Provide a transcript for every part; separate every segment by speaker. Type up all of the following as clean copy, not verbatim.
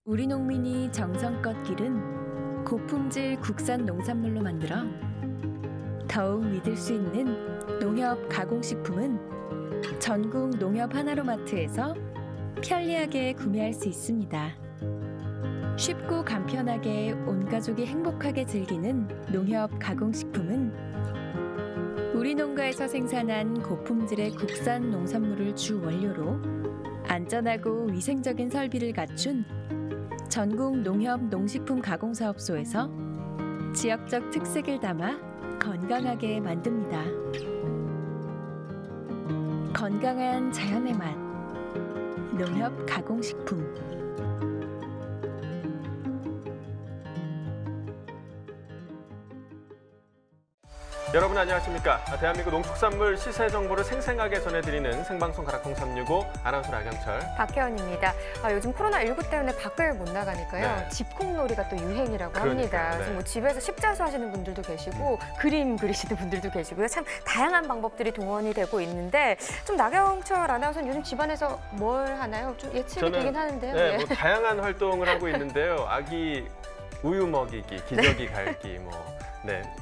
Speaker 1: 우리 농민이 정성껏 기른 고품질 국산 농산물로 만들어 더욱 믿을 수 있는 농협 가공식품은 전국 농협 하나로마트에서 편리하게 구매할 수 있습니다. 쉽고 간편하게 온 가족이 행복하게 즐기는 농협 가공식품은 우리 농가에서 생산한 고품질의 국산 농산물을 주 원료로 안전하고 위생적인 설비를 갖춘 전국 농협 농식품 가공사업소에서 지역적 특색을 담아 건강하게 만듭니다. 건강한 자연의 맛, 농협 가공식품.
Speaker 2: 여러분 안녕하십니까? 대한민국 농축산물 시세 정보를 생생하게 전해드리는 생방송 가락통 365 아나운서 나경철,
Speaker 3: 박혜원입니다. 요즘 코로나19 때문에 밖을 못 나가니까요.
Speaker 2: 네.
Speaker 3: 집콕놀이가 또 유행이라고 합니다.
Speaker 2: 네.
Speaker 3: 그래서 뭐 집에서 십자수 하시는 분들도 계시고 그림 그리시는 분들도 계시고요. 참 다양한 방법들이 동원이 되고 있는데 좀 나경철 아나운서는 요즘 집안에서 뭘 하나요? 좀 예측이 되긴 하는데요.
Speaker 2: 네,
Speaker 3: 예.
Speaker 2: 뭐 다양한 활동을 하고 있는데요. 아기 우유 먹이기, 기저귀 갈기,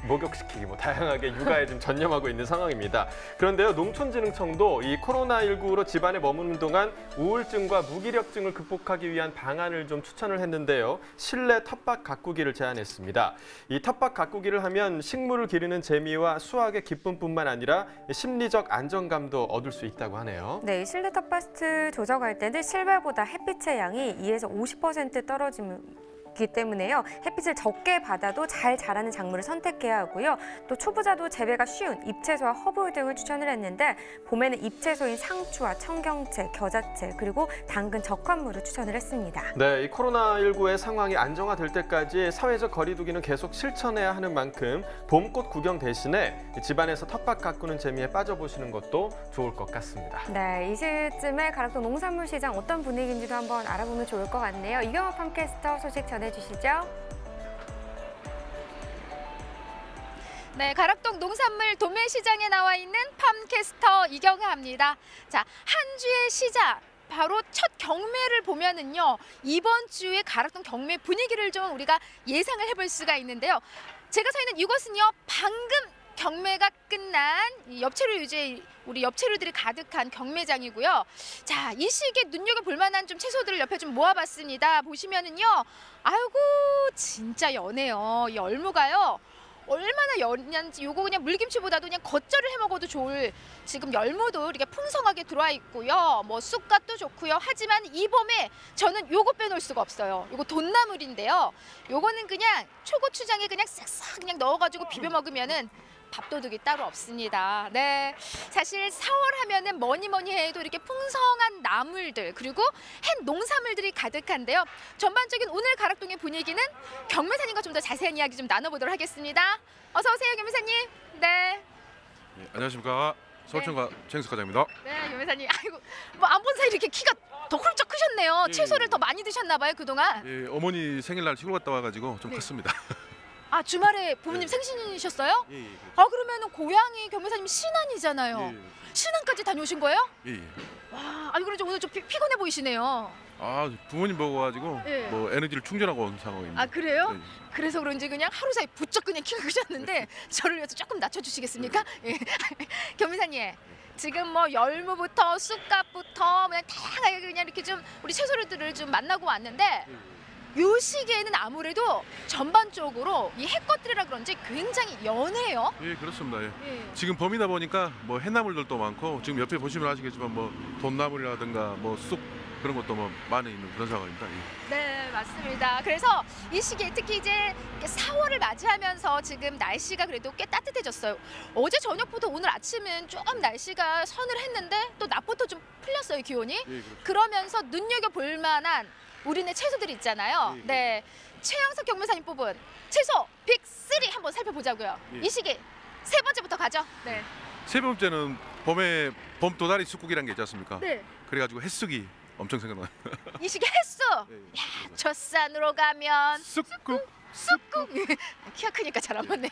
Speaker 2: 목욕시키기, 다양하게 육아에 좀 전념하고 있는 상황입니다. 그런데요, 농촌진흥청도 이 코로나19로 집안에 머무는 동안 우울증과 무기력증을 극복하기 위한 방안을 좀 추천을 했는데요. 실내 텃밭 가꾸기를 제안했습니다. 이 텃밭 가꾸기를 하면 식물을 기르는 재미와 수확의 기쁨뿐만 아니라 심리적 안정감도 얻을 수 있다고 하네요.
Speaker 3: 네, 실내 텃밭을 조정할 때는 실외보다 햇빛의 양이 2에서 50% 떨어지기 때문에요. 햇빛을 적게 받아도 잘 자라는 작물을 선택해야 하고요. 또 초보자도 재배가 쉬운 잎채소와 허브 등을 추천을 했는데 봄에는 잎채소인 상추와 청경채, 겨자채 그리고 당근, 적합물을 추천을 했습니다.
Speaker 2: 네, 이 코로나19의 상황이 안정화될 때까지 사회적 거리두기는 계속 실천해야 하는 만큼 봄꽃 구경 대신에 집안에서 텃밭 가꾸는 재미에 빠져보시는 것도 좋을 것 같습니다.
Speaker 3: 네, 이 시즌쯤에 가락동 농산물 시장 어떤 분위기인지도 한번 알아보면 좋을 것 같네요. 이경화 팜캐스터 소식 전해주시죠.
Speaker 4: 네, 가락동 농산물 도매시장에 나와 있는 팜캐스터 이경아입니다. 자, 한 주의 시작. 바로 첫 경매를 보면은요, 이번 주에 가락동 경매 분위기를 좀 우리가 예상을 해볼 수가 있는데요. 제가 서 있는 이곳은요, 방금 경매가 끝난 우리 엽채류들이 가득한 경매장이고요. 자, 이 시기에 눈여겨볼 만한 좀 채소들을 옆에 좀 모아봤습니다. 보시면은요, 아이고 진짜 연해요. 이 열무가요. 얼마나 연한지 요거 그냥 물김치보다도 그냥 겉절을 해 먹어도 좋을 지금 열무도 이렇게 풍성하게 들어와 있고요. 뭐 쑥갓도 좋고요. 하지만 이 봄에 저는 요거 빼놓을 수가 없어요. 요거 돈나물인데요. 요거는 그냥 초고추장에 그냥 싹싹 그냥 넣어가지고 비벼 먹으면은 밥도둑이 따로 없습니다. 네, 사실 4월 하면은 뭐니 해도 이렇게 풍성한 나물들 그리고 햇 농산물들이 가득한데요. 전반적인 오늘 가락동의 분위기는 경매사님과 좀 더 자세한 이야기 좀 나눠보도록 하겠습니다. 어서 오세요, 경매사님. 네.
Speaker 5: 네, 안녕하십니까. 서울청과 최영석 과장입니다.
Speaker 4: 네, 경매사님. 아이고, 뭐 안 본 사이 이렇게 키가 더 훌쩍 크셨네요.
Speaker 5: 예,
Speaker 4: 채소를
Speaker 5: 예.
Speaker 4: 더 많이 드셨나 봐요, 그동안.
Speaker 5: 예, 어머니 생일날 시골 갔다 와가지고 좀
Speaker 4: 네.
Speaker 5: 컸습니다.
Speaker 4: 아, 주말에 부모님
Speaker 5: 예.
Speaker 4: 생신이셨어요?
Speaker 5: 예, 예.
Speaker 4: 아, 그러면은 고향이 경매사님 신안이잖아요.
Speaker 5: 예,
Speaker 4: 신안까지 다녀오신 거예요?
Speaker 5: 예, 예.
Speaker 4: 와, 아니 그래도 오늘 좀 피곤해 보이시네요.
Speaker 5: 아, 부모님 보고 가지고
Speaker 4: 예.
Speaker 5: 뭐 에너지를 충전하고 온 상황입니다.
Speaker 4: 아, 그래요?
Speaker 5: 예, 예.
Speaker 4: 그래서 그런지 그냥 하루 사이 부쩍 그냥 키가 크셨는데 저를 위해서 조금 낮춰주시겠습니까? 예. 경미사님, 지금 뭐 열무부터 쑥갓부터 그냥 다양하게 그냥 이렇게 좀 우리 채소들을 좀 만나고 왔는데 요 시기에는 아무래도 전반적으로 이 해것들이라 그런지 굉장히 연해요.
Speaker 5: 예, 그렇습니다. 예.
Speaker 4: 예.
Speaker 5: 지금 봄이다 보니까 뭐 해나물들도 많고 지금 옆에 보시면 아시겠지만 뭐 돈나물이라든가 뭐 쑥 그런 것도 뭐 많이 있는 그런 상황입니다. 예.
Speaker 4: 네, 맞습니다. 그래서 이 시기에 특히 이제 4월을 맞이하면서 지금 날씨가 그래도 꽤 따뜻해졌어요. 어제 저녁부터 오늘 아침은 좀 날씨가 서늘했는데 또 낮부터 좀 풀렸어요, 기온이.
Speaker 5: 예, 그렇습니다.
Speaker 4: 그러면서 눈여겨볼 만한 우리네 채소들이 있잖아요.
Speaker 5: 예, 예.
Speaker 4: 네, 최영석 경매사님 뽑은 채소 빅3 한번 살펴보자고요.
Speaker 5: 예.
Speaker 4: 이 시기 세 번째부터 가죠. 네.
Speaker 5: 세 번째는 봄에 봄 도다리 쑥국이라는 게 있지 않습니까?
Speaker 4: 네.
Speaker 5: 그래가지고 햇쑥이 엄청 생각나요.
Speaker 4: 이 시기 햇수.
Speaker 5: 예, 예.
Speaker 4: 야, 저 산으로 가면
Speaker 5: 쑥국.
Speaker 4: 쑥국. 키가 크니까 잘 안 맞네요.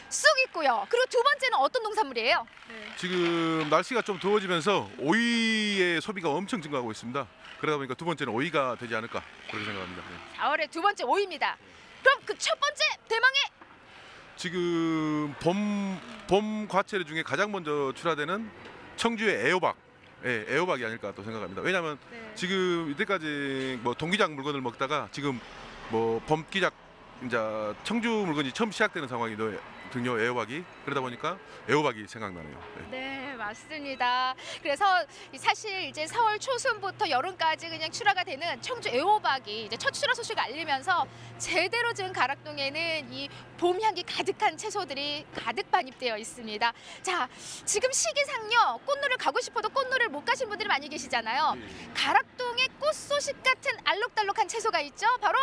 Speaker 4: 쑥 있고요. 그리고 두 번째는 어떤 농산물이에요?
Speaker 5: 지금 날씨가 좀 더워지면서 오이의 소비가 엄청 증가하고 있습니다. 그러다 보니까 두 번째는 오이가 되지 않을까 그렇게 생각합니다. 네.
Speaker 4: 4월의 두 번째 오이입니다. 그럼 그 첫 번째 대망의
Speaker 5: 지금 봄 과채류 중에 가장 먼저 출하되는 청주의 애호박, 예, 애호박이 아닐까 또 생각합니다. 왜냐하면 지금 이때까지 뭐 동기작 물건을 먹다가 지금 뭐 봄기작 이제 청주 물건이 처음 시작되는 상황이거든요. 애호박이 그러다 보니까 애호박이 생각나네요. 네.
Speaker 4: 네, 맞습니다. 그래서 사실 이제 4월 초순부터 여름까지 그냥 출하가 되는 청주 애호박이 이제 첫 출하 소식을 알리면서 제대로 지금 가락동에는 이 봄 향기 가득한 채소들이 가득 반입되어 있습니다. 자, 지금 시기상요 꽃놀이를 가고 싶어도 꽃놀이를 못 가신 분들이 많이 계시잖아요. 가락동에 꽃 소식 같은 알록달록한 채소가 있죠. 바로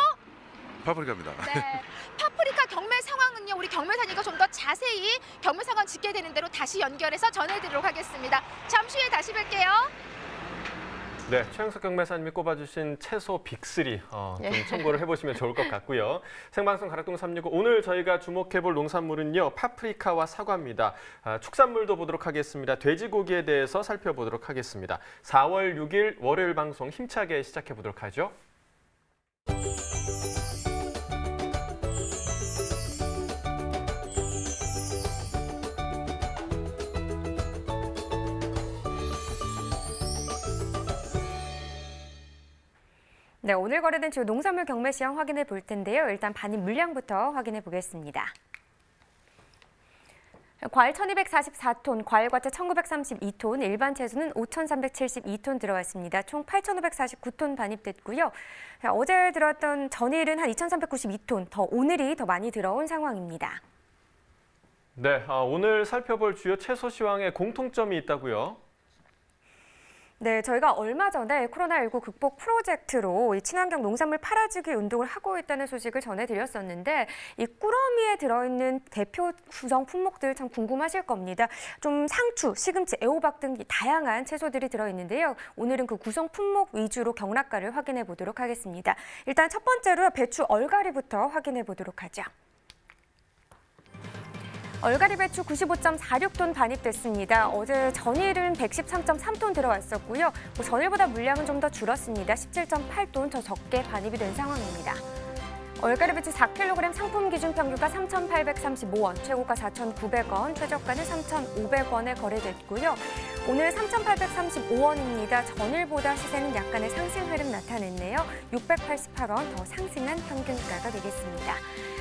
Speaker 5: 파프리카입니다.
Speaker 4: 네, 파프리카 경매 상황은요. 우리 경매사님과 좀 더 자세히 경매 상황 짚게 되는 대로 다시 연결해서 전해드리도록 하겠습니다. 잠시 후에 다시 뵐게요.
Speaker 2: 네, 최영석 경매사님이 꼽아주신 채소 빅3 좀 참고를 해보시면 좋을 것 같고요. 생방송 가락동 365 오늘 저희가 주목해볼 농산물은요. 파프리카와 사과입니다. 축산물도 보도록 하겠습니다. 돼지고기에 대해서 살펴보도록 하겠습니다. 4월 6일 월요일 방송 힘차게 시작해보도록 하죠.
Speaker 3: 네, 오늘 거래된 주요 농산물 경매 시황 확인해 볼 텐데요. 일단 반입 물량부터 확인해 보겠습니다. 과일 1244톤, 과일과채 1932톤, 일반 채소는 5372톤 들어왔습니다. 총 8549톤 반입됐고요. 어제 들어왔던 전일은 한 2392톤, 오늘이 더 많이 들어온 상황입니다.
Speaker 2: 네, 오늘 살펴볼 주요 채소 시황에 공통점이 있다고요?
Speaker 3: 네, 저희가 얼마 전에 코로나19 극복 프로젝트로 이 친환경 농산물 팔아주기 운동을 하고 있다는 소식을 전해드렸었는데 이 꾸러미에 들어있는 대표 구성 품목들 참 궁금하실 겁니다. 좀 상추, 시금치, 애호박 등 다양한 채소들이 들어있는데요. 오늘은 그 구성 품목 위주로 경락가를 확인해 보도록 하겠습니다. 일단 첫 번째로 배추 얼갈이부터 확인해 보도록 하죠. 얼갈이 배추 95.46톤 반입됐습니다. 어제 전일은 113.3톤 들어왔었고요. 전일보다 물량은 좀 더 줄었습니다. 17.8톤 더 적게 반입이 된 상황입니다. 얼갈이 배추 4kg 상품 기준 평균가 3,835원, 최고가 4,900원, 최저가는 3,500원에 거래됐고요. 오늘 3,835원입니다. 전일보다 시세는 약간의 상승 흐름 나타냈네요. 688원 더 상승한 평균가가 되겠습니다.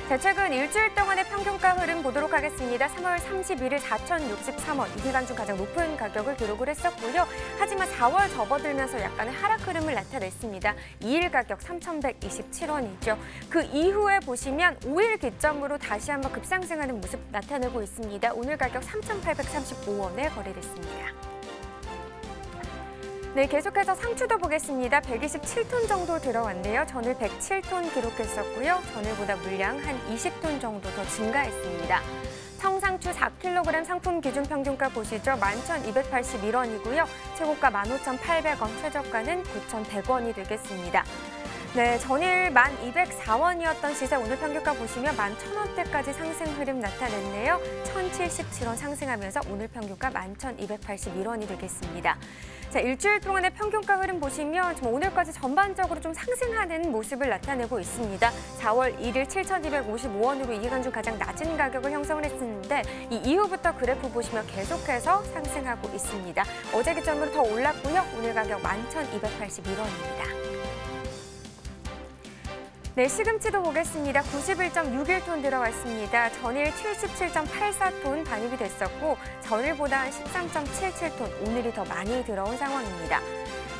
Speaker 3: 자, 최근 일주일 동안의 평균가 흐름 보도록 하겠습니다. 3월 31일 4,063원, 이 기간 중 가장 높은 가격을 기록을 했었고요. 하지만 4월 접어들면서 약간의 하락 흐름을 나타냈습니다. 2일 가격 3,127원이죠. 그 이후에 보시면 5일 기점으로 다시 한번 급상승하는 모습 나타내고 있습니다. 오늘 가격 3,835원에 거래됐습니다. 네, 계속해서 상추도 보겠습니다. 127톤 정도 들어왔네요. 전일 107톤 기록했었고요. 전일보다 물량 한 20톤 정도 더 증가했습니다. 청상추 4kg 상품 기준 평균가 보시죠. 11,281원이고요. 최고가 15,800원, 최저가는 9,100원이 되겠습니다. 네, 전일 1,204원이었던 시세 오늘 평균가 보시면 11,000원대까지 상승 흐름 나타냈네요. 1,077원 상승하면서 오늘 평균가 11,281원이 되겠습니다. 자, 일주일 동안의 평균가 흐름 보시면 오늘까지 전반적으로 좀 상승하는 모습을 나타내고 있습니다. 4월 1일 7,255원으로 이 기간 중 가장 낮은 가격을 형성을 했었는데 이 이후부터 그래프 보시면 계속해서 상승하고 있습니다. 어제 기점으로 더 올랐고요. 오늘 가격 11,281원입니다. 네, 시금치도 보겠습니다. 91.61톤 들어왔습니다. 전일 77.84톤 반입이 됐었고 전일보다 한 13.77톤, 오늘이 더 많이 들어온 상황입니다.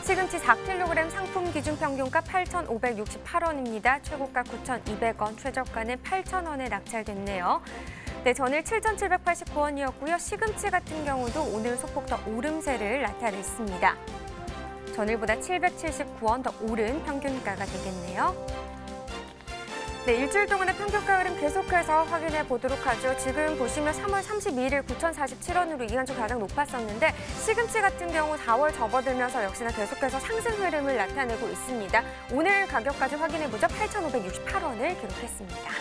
Speaker 3: 시금치 4kg 상품 기준 평균가 8,568원입니다. 최고가 9,200원, 최저가는 8,000원에 낙찰됐네요. 네, 전일 7,789원이었고요. 시금치 같은 경우도 오늘 소폭 더 오름세를 나타냈습니다. 전일보다 779원 더 오른 평균가가 되겠네요. 네, 일주일 동안의 평균가 흐름 계속해서 확인해 보도록 하죠. 지금 보시면 3월 32일 9,047원으로 이 기간 중 가장 높았었는데 시금치 같은 경우 4월 접어들면서 역시나 계속해서 상승 흐름을 나타내고 있습니다. 오늘 가격까지 확인해 보죠. 8,568원을 기록했습니다.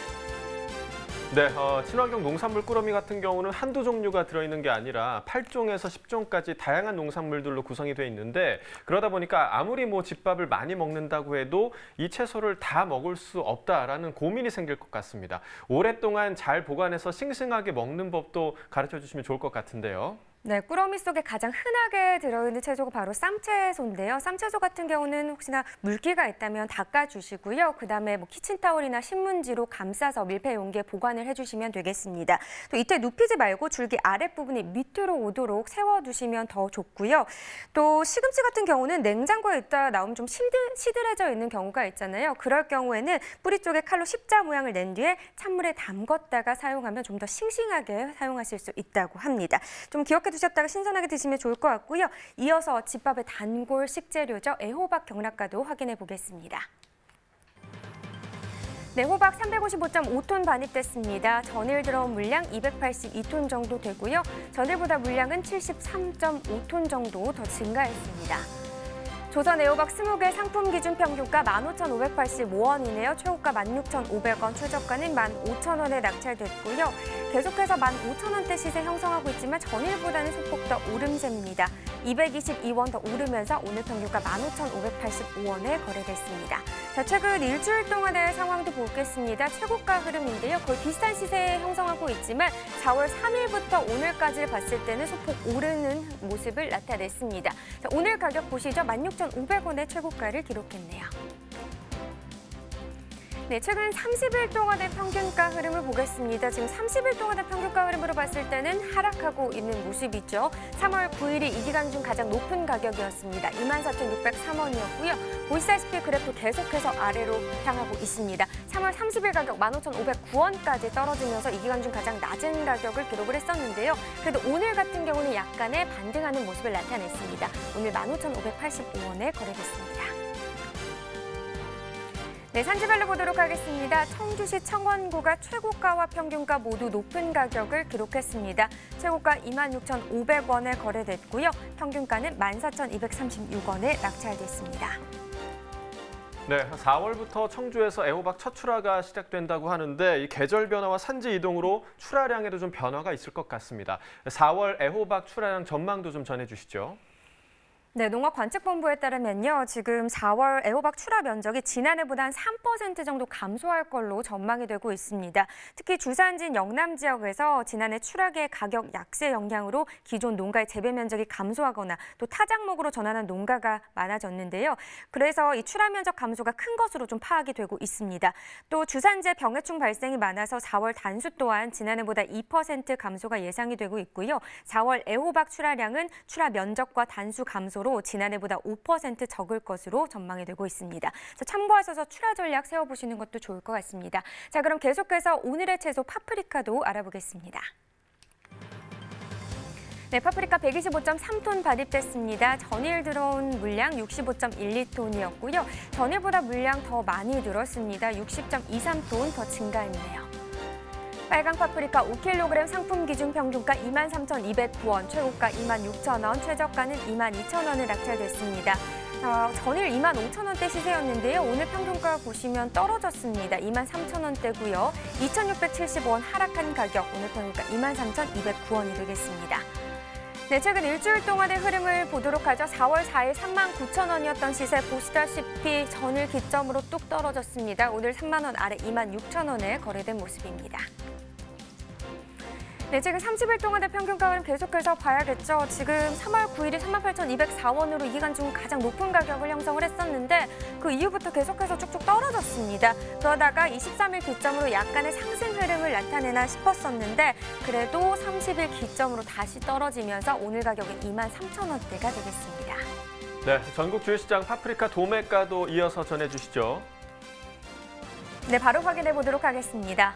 Speaker 2: 네, 친환경 농산물 꾸러미 같은 경우는 한두 종류가 들어있는 게 아니라 8종에서 10종까지 다양한 농산물들로 구성이 돼 있는데 그러다 보니까 아무리 뭐 집밥을 많이 먹는다고 해도 이 채소를 다 먹을 수 없다라는 고민이 생길 것 같습니다. 오랫동안 잘 보관해서 싱싱하게 먹는 법도 가르쳐 주시면 좋을 것 같은데요.
Speaker 3: 네, 꾸러미 속에 가장 흔하게 들어있는 채소가 바로 쌈채소인데요. 쌈채소 같은 경우는 혹시나 물기가 있다면 닦아주시고요. 그다음에 뭐 키친타올이나 신문지로 감싸서 밀폐 용기에 보관을 해주시면 되겠습니다. 또 이때 눕히지 말고 줄기 아랫부분이 밑으로 오도록 세워두시면 더 좋고요. 또 시금치 같은 경우는 냉장고에 있다 나오면 좀 시들해져 있는 경우가 있잖아요. 그럴 경우에는 뿌리 쪽에 칼로 십자 모양을 낸 뒤에 찬물에 담궜다가 사용하면 좀 더 싱싱하게 사용하실 수 있다고 합니다. 좀 기억해 두셨다가 신선하게 드시면 좋을 것 같고요. 이어서 집밥의 단골 식재료죠. 애호박 경락과도 확인해 보겠습니다. 네, 호박 355.5톤 반입됐습니다. 전일 들어온 물량 282톤 정도 되고요. 전일보다 물량은 73.5톤 정도 더 증가했습니다. 조선 애호박 20개 상품 기준 평균가 15,585원이네요. 최고가 16,500원, 최저가는 15,000원에 낙찰됐고요. 계속해서 15,000원대 시세 형성하고 있지만 전일보다는 소폭 더 오름세입니다. 222원 더 오르면서 오늘 평균가 15,585원에 거래됐습니다. 자, 최근 일주일 동안의 상황도 보겠습니다. 최고가 흐름인데요. 거의 비슷한 시세 형성하고 있지만 4월 3일부터 오늘까지를 봤을 때는 소폭 오르는 모습을 나타냈습니다. 자, 오늘 가격 보시죠. 16,500원의 최고가를 기록했네요. 네, 최근 30일 동안의 평균가 흐름을 보겠습니다. 지금 30일 동안의 평균가 흐름으로 봤을 때는 하락하고 있는 모습이죠. 3월 9일이 이 기간 중 가장 높은 가격이었습니다. 24,603원이었고요. 보시다시피 그래프 계속해서 아래로 향하고 있습니다. 3월 30일 가격 15,509원까지 떨어지면서 이 기간 중 가장 낮은 가격을 기록을 했었는데요. 그래도 오늘 같은 경우는 약간의 반등하는 모습을 나타냈습니다. 오늘 15,585원에 거래됐습니다. 네, 산지별로 보도록 하겠습니다. 청주시 청원구가 최고가와 평균가 모두 높은 가격을 기록했습니다. 최고가 26,500원에 거래됐고요. 평균가는 14,236원에 낙찰됐습니다.
Speaker 2: 네, 4월부터 청주에서 애호박 첫 출하가 시작된다고 하는데 이 계절 변화와 산지 이동으로 출하량에도 좀 변화가 있을 것 같습니다. 4월 애호박 출하량 전망도 좀 전해주시죠.
Speaker 3: 네, 농업관측본부에 따르면요. 지금 4월 애호박 출하 면적이 지난해보다 한 3% 정도 감소할 걸로 전망이 되고 있습니다. 특히 주산지인 영남 지역에서 지난해 출하기의 가격 약세 영향으로 기존 농가의 재배 면적이 감소하거나 또 타작목으로 전환한 농가가 많아졌는데요. 그래서 이 출하 면적 감소가 큰 것으로 좀 파악이 되고 있습니다. 또 주산지의 병해충 발생이 많아서 4월 단수 또한 지난해보다 2% 감소가 예상이 되고 있고요. 4월 애호박 출하량은 출하 면적과 단수 감소로 지난해보다 5% 적을 것으로 전망이 되고 있습니다. 자, 참고하셔서 출하 전략 세워보시는 것도 좋을 것 같습니다. 자, 그럼 계속해서 오늘의 채소 파프리카도 알아보겠습니다. 네, 파프리카 125.3톤 반입됐습니다. 전일 들어온 물량 65.12톤이었고요. 전일보다 물량 더 많이 늘었습니다. 60.23톤 더 증가했네요. 빨강 파프리카 5kg 상품 기준 평균가 23,209원, 최고가 26,000원, 최저가는 22,000원에 낙찰됐습니다. 전일 25,000원대 시세였는데요. 오늘 평균가 보시면 떨어졌습니다. 23,000원대고요. 2,670원 하락한 가격, 오늘 평균가 23,209원이 되겠습니다. 네, 최근 일주일 동안의 흐름을 보도록 하죠. 4월 4일 39,000원이었던 시세 보시다시피 전일 기점으로 뚝 떨어졌습니다. 오늘 3만 원 아래 26,000원에 거래된 모습입니다. 네, 지금 30일 동안의 평균가 흐름 계속해서 봐야겠죠. 지금 3월 9일이 38,204원으로 이 기간 중 가장 높은 가격을 형성을 했었는데 그 이후부터 계속해서 쭉쭉 떨어졌습니다. 그러다가 23일 기점으로 약간의 상승 흐름을 나타내나 싶었었는데 그래도 30일 기점으로 다시 떨어지면서 오늘 가격은 23,000원대가 되겠습니다.
Speaker 2: 네, 전국 주일시장 파프리카 도매가도 이어서 전해주시죠.
Speaker 3: 네, 바로 확인해 보도록 하겠습니다.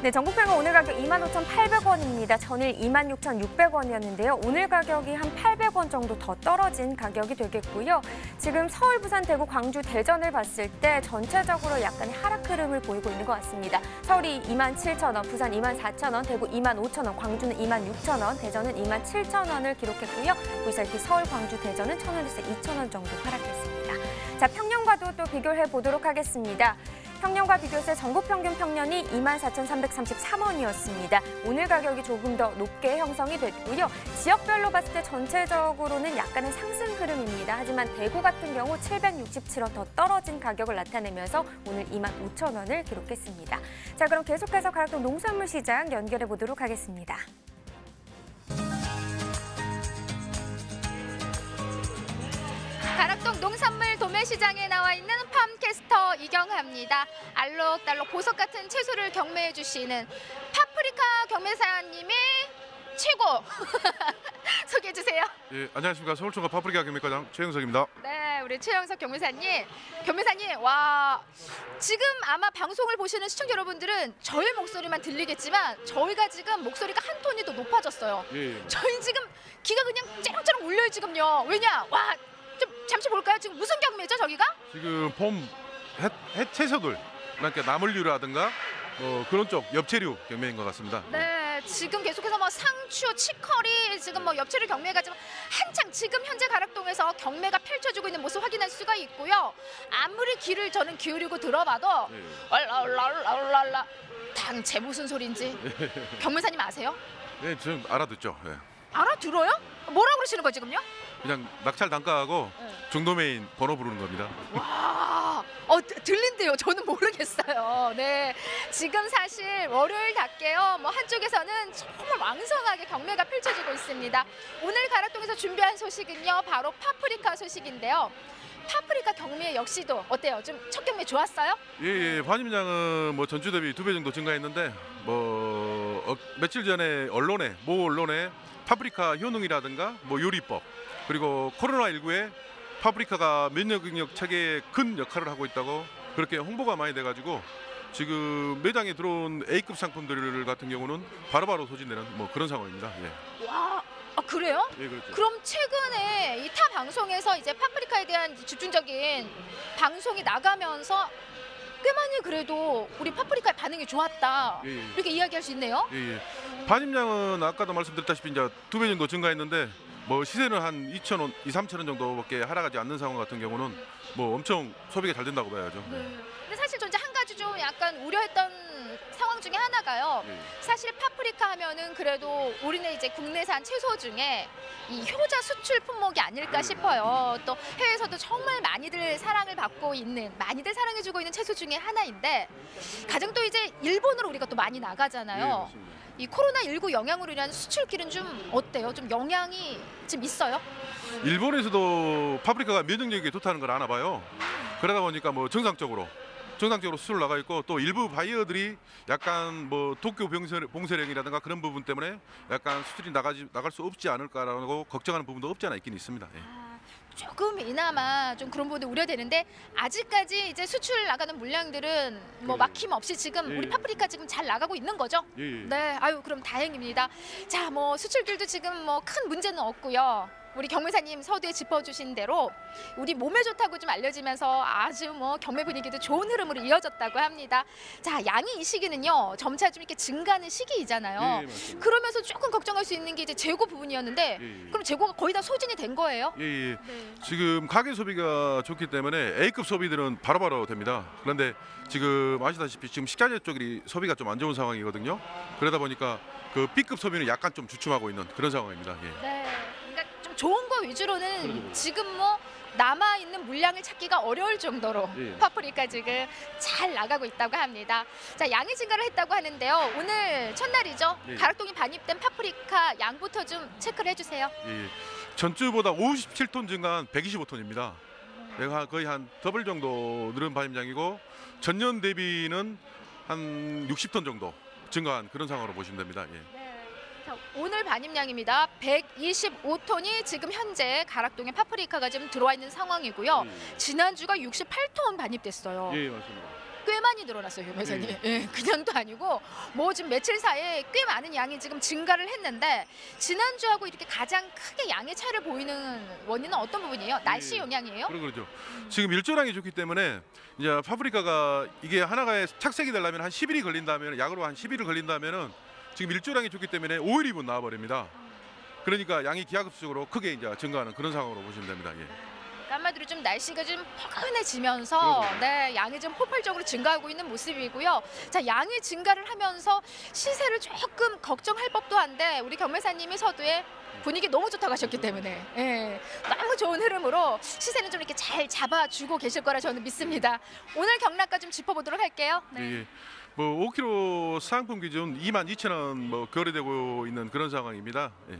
Speaker 3: 네, 전국평가 오늘 가격 25,800원입니다. 전일 26,600원이었는데요. 오늘 가격이 한 800원 정도 더 떨어진 가격이 되겠고요. 지금 서울, 부산, 대구, 광주, 대전을 봤을 때 전체적으로 약간의 하락 흐름을 보이고 있는 것 같습니다. 서울이 27,000원, 부산 24,000원, 대구 25,000원, 광주는 26,000원, 대전은 27,000원을 기록했고요. 보시다시피 서울, 광주, 대전은 1,000원에서 2,000원 정도 하락했습니다. 자, 평년과도 또 비교해 보도록 하겠습니다. 평년과 비교해서 전국 평균 평년이 24,333원이었습니다. 오늘 가격이 조금 더 높게 형성이 됐고요. 지역별로 봤을 때 전체적으로는 약간의 상승 흐름입니다. 하지만 대구 같은 경우 767원 더 떨어진 가격을 나타내면서 오늘 25,000원을 기록했습니다. 자, 그럼 계속해서 가락동 농산물 시장 연결해 보도록 하겠습니다.
Speaker 4: 가락동 농산물 도매시장에 나와 있는 팜캐스터 이경하입니다. 알록달록 보석 같은 채소를 경매해 주시는 파프리카 경매사님이 최고! 소개해 주세요.
Speaker 5: 예, 안녕하십니까. 서울총각 파프리카 경매과장 최영석입니다.
Speaker 4: 네, 우리 최영석 경매사님. 경매사님, 와, 지금 아마 방송을 보시는 시청자 여러분들은 저의 목소리만 들리겠지만 저희가 지금 목소리가 한 톤이 더 높아졌어요.
Speaker 5: 예.
Speaker 4: 저희 지금 귀가 그냥 째랑째랑 울려요, 지금요. 왜냐? 와, 좀 잠시 볼까요? 지금 무슨 경매죠, 저기가?
Speaker 5: 지금 봄 해채소들, 그러니까 나물류라든가 그런 쪽 엽채류 경매인 것 같습니다.
Speaker 4: 네, 지금 계속해서 뭐 상추, 치커리, 지금 뭐 엽채류 경매가 지금 한창 지금 현재 가락동에서 경매가 펼쳐지고 있는 모습 확인할 수가 있고요. 아무리 귀를 저는 기울이고 들어봐도
Speaker 5: 예.
Speaker 4: 얼라얼라얼라얼라 당체 무슨 소린지 경매사님 아세요?
Speaker 5: 예, 좀 알아듣죠. 예.
Speaker 4: 알아들어요? 뭐라고 그러시는 거예요, 지금요?
Speaker 5: 그냥 낙찰 단가하고 중도메인 번호 부르는 겁니다.
Speaker 4: 와, 들린대요. 저는 모르겠어요. 네, 지금 사실 월요일답게요. 뭐 한쪽에서는 정말 왕성하게 경매가 펼쳐지고 있습니다. 오늘 가락동에서 준비한 소식은요, 바로 파프리카 소식인데요. 파프리카 경매 역시도 어때요? 좀 첫 경매 좋았어요?
Speaker 5: 예, 반입량은 뭐 전주 대비 2배 정도 증가했는데 며칠 전에 모 언론에 파프리카 효능이라든가 뭐 요리법 그리고 코로나19에 파프리카가 면역 능력 체계에 큰 역할을 하고 있다고 그렇게 홍보가 많이 돼가지고 지금 매장에 들어온 A급 상품들 같은 경우는 바로바로 소진되는 뭐 그런 상황입니다. 예.
Speaker 4: 와, 그래요?
Speaker 5: 예, 그렇죠.
Speaker 4: 그럼 최근에 이 타 방송에서 이제 파프리카에 대한 집중적인 방송이 나가면서 꽤 많이 그래도 우리 파프리카의 반응이 좋았다.
Speaker 5: 예.
Speaker 4: 이렇게 이야기할 수 있네요.
Speaker 5: 예. 반입량은 아까도 말씀드렸다시피 이제 2배 정도 증가했는데 뭐 시세는 한 2,000원, 2,3,000원 정도밖에 하락하지 않는 상황 같은 경우는 뭐 엄청 소비가 잘 된다고 봐야죠.
Speaker 4: 근데 사실 저 이제 한 가지 좀 약간 우려했던 상황 중에 하나가요.
Speaker 5: 예.
Speaker 4: 사실 파프리카 하면은 그래도 우리네 이제 국내산 채소 중에 이 효자 수출 품목이 아닐까 싶어요. 또 해외에서도 정말 많이들 사랑을 받고 있는, 많이들 사랑해주고 있는 채소 중에 하나인데 가장 또 이제 일본으로 우리가 또 많이 나가잖아요.
Speaker 5: 예, 맞습니다.
Speaker 4: 이 코로나19 영향으로 인한 수출길은 좀 어때요? 좀 영향이 좀 있어요?
Speaker 5: 일본에서도 파프리카가 면역력이 좋다는 걸 아나 봐요. 그러다 보니까 뭐 정상적으로 수출 나가 있고 또 일부 바이어들이 약간 뭐 도쿄 봉쇄령이라든가 그런 부분 때문에 약간 수출이 나갈 수 없지 않을까라고 걱정하는 부분도 없지 않아 있긴 있습니다. 예.
Speaker 4: 조금이나마 좀 그런 부분이 우려되는데 아직까지 이제 수출 나가는 물량들은 뭐 막힘 없이 지금
Speaker 5: 예.
Speaker 4: 우리 파프리카 지금 잘 나가고 있는 거죠?
Speaker 5: 예.
Speaker 4: 네, 아유 그럼 다행입니다. 자, 뭐 수출길도 지금 뭐 큰 문제는 없고요. 우리 경매사님 서두에 짚어주신 대로 우리 몸에 좋다고 좀 알려지면서 아주 뭐 경매 분위기도 좋은 흐름으로 이어졌다고 합니다. 자, 양이 이 시기는요 점차 좀 이렇게 증가하는 시기이잖아요.
Speaker 5: 예, 맞습니다.
Speaker 4: 그러면서 조금 걱정할 수 있는 게 이제 재고 부분이었는데
Speaker 5: 예.
Speaker 4: 그럼 재고가 거의 다 소진이 된 거예요?
Speaker 5: 예.
Speaker 4: 네.
Speaker 5: 지금 가계 소비가 좋기 때문에 A급 소비들은 바로바로 됩니다. 그런데 지금 아시다시피 지금 식자재 쪽이 소비가 좀 안 좋은 상황이거든요. 그러다 보니까 그 B급 소비는 약간 좀 주춤하고 있는 그런 상황입니다. 예.
Speaker 4: 네. 그러니까 좀 좋은 거 위주로는 지금 뭐 남아 있는 물량을 찾기가 어려울 정도로
Speaker 5: 예.
Speaker 4: 파프리카 지금 잘 나가고 있다고 합니다. 자, 양이 증가를 했다고 하는데요. 오늘 첫날이죠.
Speaker 5: 예.
Speaker 4: 가락동이 반입된 파프리카 양부터 좀 체크를 해주세요.
Speaker 5: 예. 전주보다 57톤 증가한 125톤입니다. 내가 거의 한 더블 정도 늘은 반입량이고 전년 대비는 한 60톤 정도 증가한 그런 상황으로 보시면 됩니다. 예.
Speaker 4: 네. 자, 오늘 반입량입니다. 125톤이 지금 현재 가락동에 파프리카가 지금 들어와 있는 상황이고요. 지난주가 68톤 반입됐어요.
Speaker 5: 예, 맞습니다.
Speaker 4: 꽤 많이 늘어났어요, 교매사님.
Speaker 5: 예.
Speaker 4: 예, 그냥도 아니고 뭐 지금 며칠 사이에 꽤 많은 양이 지금 증가를 했는데 지난주하고 이렇게 가장 크게 양의 차이를 보이는 원인은 어떤 부분이에요? 날씨 영향이에요?
Speaker 5: 그렇죠. 지금 일조량이 좋기 때문에 이제 파프리카가 이게 하나가 착색이 되려면 한 10일이 걸린다면 약으로 한 10일을 걸린다면은 지금 일조량이 좋기 때문에 5일이면 나와버립니다. 그러니까 양이 기하급수적으로 크게 이제 증가하는 그런 상황으로 보시면 됩니다. 예.
Speaker 4: 한마디로 좀 날씨가 좀 포근해지면서 네, 양이 좀 폭발적으로 증가하고 있는 모습이고요. 자, 양이 증가를 하면서 시세를 조금 걱정할 법도 한데 우리 경매사님이 서두에 분위기 너무 좋다고 하셨기 때문에 예, 너무 좋은 흐름으로 시세는 좀 이렇게 잘 잡아주고 계실 거라 저는 믿습니다. 오늘 경락가 좀 짚어보도록 할게요. 네.
Speaker 5: 예. 뭐 5kg 상품 기준 22,000원 뭐 거래되고 있는 그런 상황입니다. 예.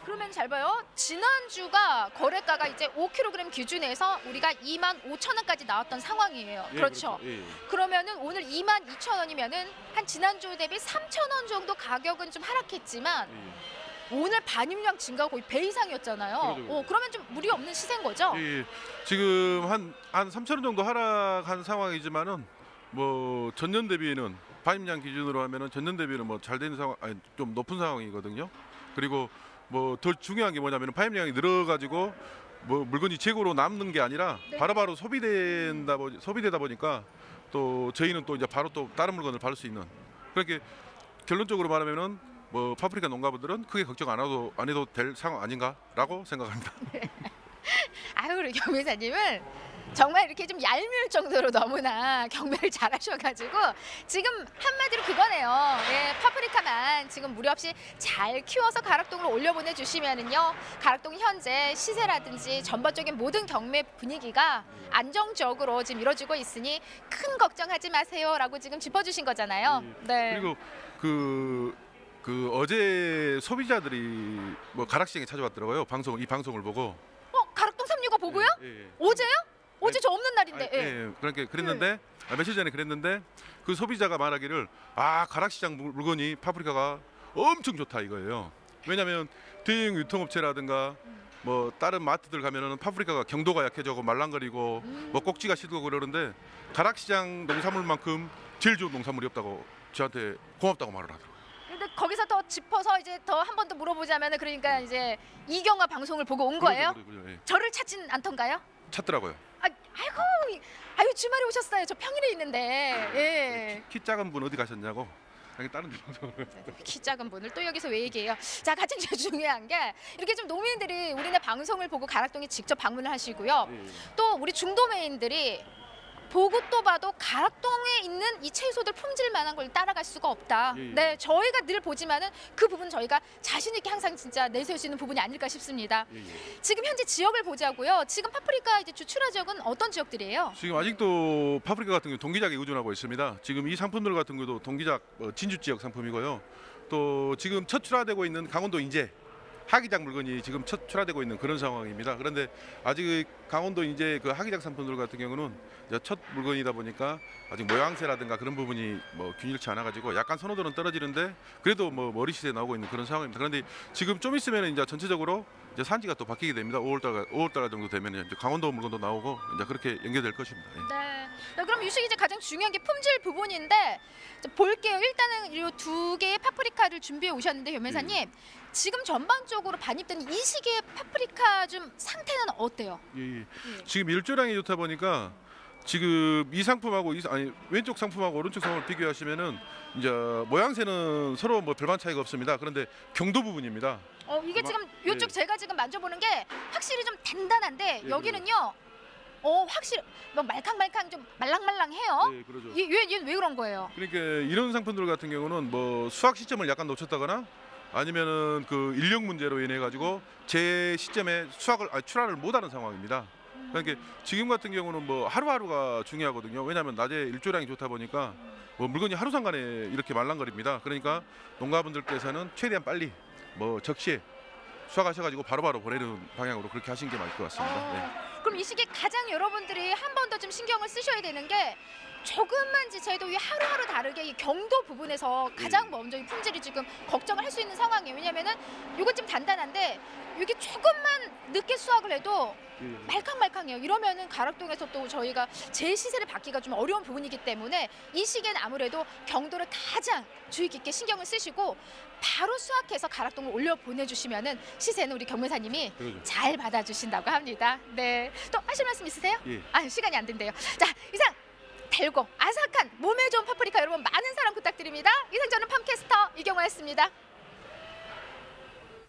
Speaker 4: 그러면 잘 봐요. 지난주가 거래가가 이제 5kg 기준에서 우리가 25,000원까지 나왔던 상황이에요.
Speaker 5: 예,
Speaker 4: 그렇죠.
Speaker 5: 예.
Speaker 4: 그러면은 오늘 22,000원이면은 한 지난주 대비 3,000원 정도 가격은 좀 하락했지만
Speaker 5: 예.
Speaker 4: 오늘 반입량 증가 거의 배 이상이었잖아요.
Speaker 5: 그러죠.
Speaker 4: 그러면 좀 무리 없는 시세인 거죠?
Speaker 5: 예. 지금 한 3,000원 정도 하락한 상황이지만은 뭐 전년 대비는 반입량 기준으로 하면은 전년 대비는 뭐 잘 되는 상황, 아니 좀 높은 상황이거든요. 그리고 뭐 더 중요한 게 뭐냐면은 반입량이 늘어가지고 뭐 물건이 재고로 남는 게 아니라
Speaker 4: 네.
Speaker 5: 바로바로 소비되다 보니까 또 저희는 또 이제 바로 또 다른 물건을 받을 수 있는 그렇게 결론적으로 말하면은 뭐 파프리카 농가분들은 크게 걱정 안 해도 될 상황 아닌가라고 생각합니다.
Speaker 4: 아유, 우리 경매사님은 정말 이렇게 좀 얄미울 정도로 너무나 경매를 잘하셔가지고 지금 한마디로 그거네요. 예, 파프리카만 지금 무리 없이 잘 키워서 가락동으로 올려보내주시면은요, 가락동 현재 시세라든지 전반적인 모든 경매 분위기가 안정적으로 지금 이루어지고 있으니 큰 걱정하지 마세요라고 지금 짚어주신 거잖아요. 네.
Speaker 5: 그리고 그 어제 소비자들이 뭐 가락시장에 찾아왔더라고요. 이 방송을 보고.
Speaker 4: 가락동 365 보고요?
Speaker 5: 예.
Speaker 4: 어제요? 어제 저 없는 날인데. 예.
Speaker 5: 예. 그러니까 그랬는데 며칠 전에 그랬는데 그 소비자가 말하기를 가락시장 물건이 파프리카가 엄청 좋다 이거예요. 왜냐하면 대형 유통업체라든가 뭐 다른 마트들 가면은 파프리카가 경도가 약해져고 말랑거리고 뭐 꼭지가 시들고 그러는데 가락시장 농산물만큼 제일 좋은 농산물이 없다고 저한테 고맙다고 말을 하더라고요.
Speaker 4: 근데 거기서 더 짚어서 이제 더 한 번 더 물어보자면은 그러니까 이제 이경아 방송을 보고 온 거예요?
Speaker 5: 그러죠, 예.
Speaker 4: 저를 찾진 않던가요?
Speaker 5: 찾더라고요.
Speaker 4: 아이고 주말에 오셨어요. 저 평일에 있는데. 예.
Speaker 5: 키 작은 분 어디 가셨냐고. 아니, 다른 방송을.
Speaker 4: 키 작은 분을 또 여기서 왜 얘기해요? 자, 가장 중요한 게 이렇게 좀 농민들이 우리네 방송을 보고 가락동에 직접 방문을 하시고요. 또 우리 중도매인들이 보고 또 봐도 가락동에 있는 이 채소들 품질 만한 걸 따라갈 수가 없다.
Speaker 5: 예, 예.
Speaker 4: 네, 저희가 늘 보지만은 그 부분 저희가 자신 있게 항상 진짜 내세울 수 있는 부분이 아닐까 싶습니다. 지금 현재 지역을 보자고요. 지금 파프리카 이제 주출하 지역은 어떤 지역들이에요?
Speaker 5: 지금 아직도 파프리카 같은 경우 동기작에 의존하고 있습니다. 지금 이 상품들 같은 경우도 동기작 진주 지역 상품이고요. 또 지금 첫 출하되고 있는 강원도 인제 하기작 물건이 지금 첫 출하되고 있는 그런 상황입니다. 그런데 아직 강원도 인제 그 하기작 상품들 같은 경우는 이제 첫 물건이다 보니까 아직 모양새라든가 그런 부분이 뭐 균일치 않아 가지고 약간 선호도는 떨어지는데 그래도 뭐 머리 시대에 나오고 있는 그런 상황입니다. 그런데 지금 좀 있으면 이제 전체적으로 이제 산지가 또 바뀌게 됩니다. 5월달 정도 되면 이제 강원도 물건도 나오고 이제 그렇게 연계될 것입니다. 예.
Speaker 4: 네. 네, 그럼 유식 이제 가장 중요한 게 품질 부분인데 볼게요. 일단은 이 두 개의 파프리카를 준비해 오셨는데 변매사님 지금 전반적으로 반입된 이 시기의 파프리카 좀 상태는 어때요?
Speaker 5: 예. 지금 일조량이 좋다 보니까 지금 이 상품하고 왼쪽 상품하고 오른쪽 상품을 비교하시면은 이제 모양새는 서로 뭐 별반 차이가 없습니다. 그런데 경도 부분입니다.
Speaker 4: 이게 지금 이쪽 제가 지금 만져보는 게 확실히 좀 단단한데
Speaker 5: 예,
Speaker 4: 여기는요. 확실히 뭐 말캉말캉 좀 말랑말랑해요.
Speaker 5: 네, 그러죠.
Speaker 4: 왜 그런 거예요?
Speaker 5: 그러니까 이런 상품들 같은 경우는 뭐 수확 시점을 약간 놓쳤다거나 아니면은 그 인력 문제로 인해 가지고 제 시점에 출하를 못하는 상황입니다. 그러니까 지금 같은 경우는 뭐 하루하루가 중요하거든요. 왜냐하면 낮에 일조량이 좋다 보니까 뭐 물건이 하루 상간에 이렇게 말랑거립니다. 그러니까 농가분들께서는 최대한 빨리 뭐 적시에 수확하셔가지고 바로바로 보내는 방향으로 그렇게 하신 게 맞을 것 같습니다. 네.
Speaker 4: 그럼 이 시기에 가장 여러분들이 한 번 더 좀 신경을 쓰셔야 되는 게 조금만 저희도 하루하루 다르게 이 경도 부분에서 가장 먼저 이 품질이 지금 걱정을 할 수 있는 상황이에요. 왜냐면은 이거 좀 단단한데 이게 조금만 늦게 수확을 해도 말캉말캉해요. 이러면은 가락동에서 또 저희가 제 시세를 받기가 좀 어려운 부분이기 때문에 이 시기에는 아무래도 경도를 가장 주의 깊게 신경을 쓰시고 바로 수확해서 가락동을 올려 보내주시면은 시세는 우리 경매사님이
Speaker 5: 그러죠.
Speaker 4: 잘 받아주신다고 합니다. 네. 또 하실 말씀 있으세요?
Speaker 5: 예.
Speaker 4: 시간이 안 된대요. 자, 이상 달고 아삭한 몸에 좋은 파프리카 여러분 많은 사랑 부탁드립니다. 이상 저는 팜캐스터 이경화였습니다.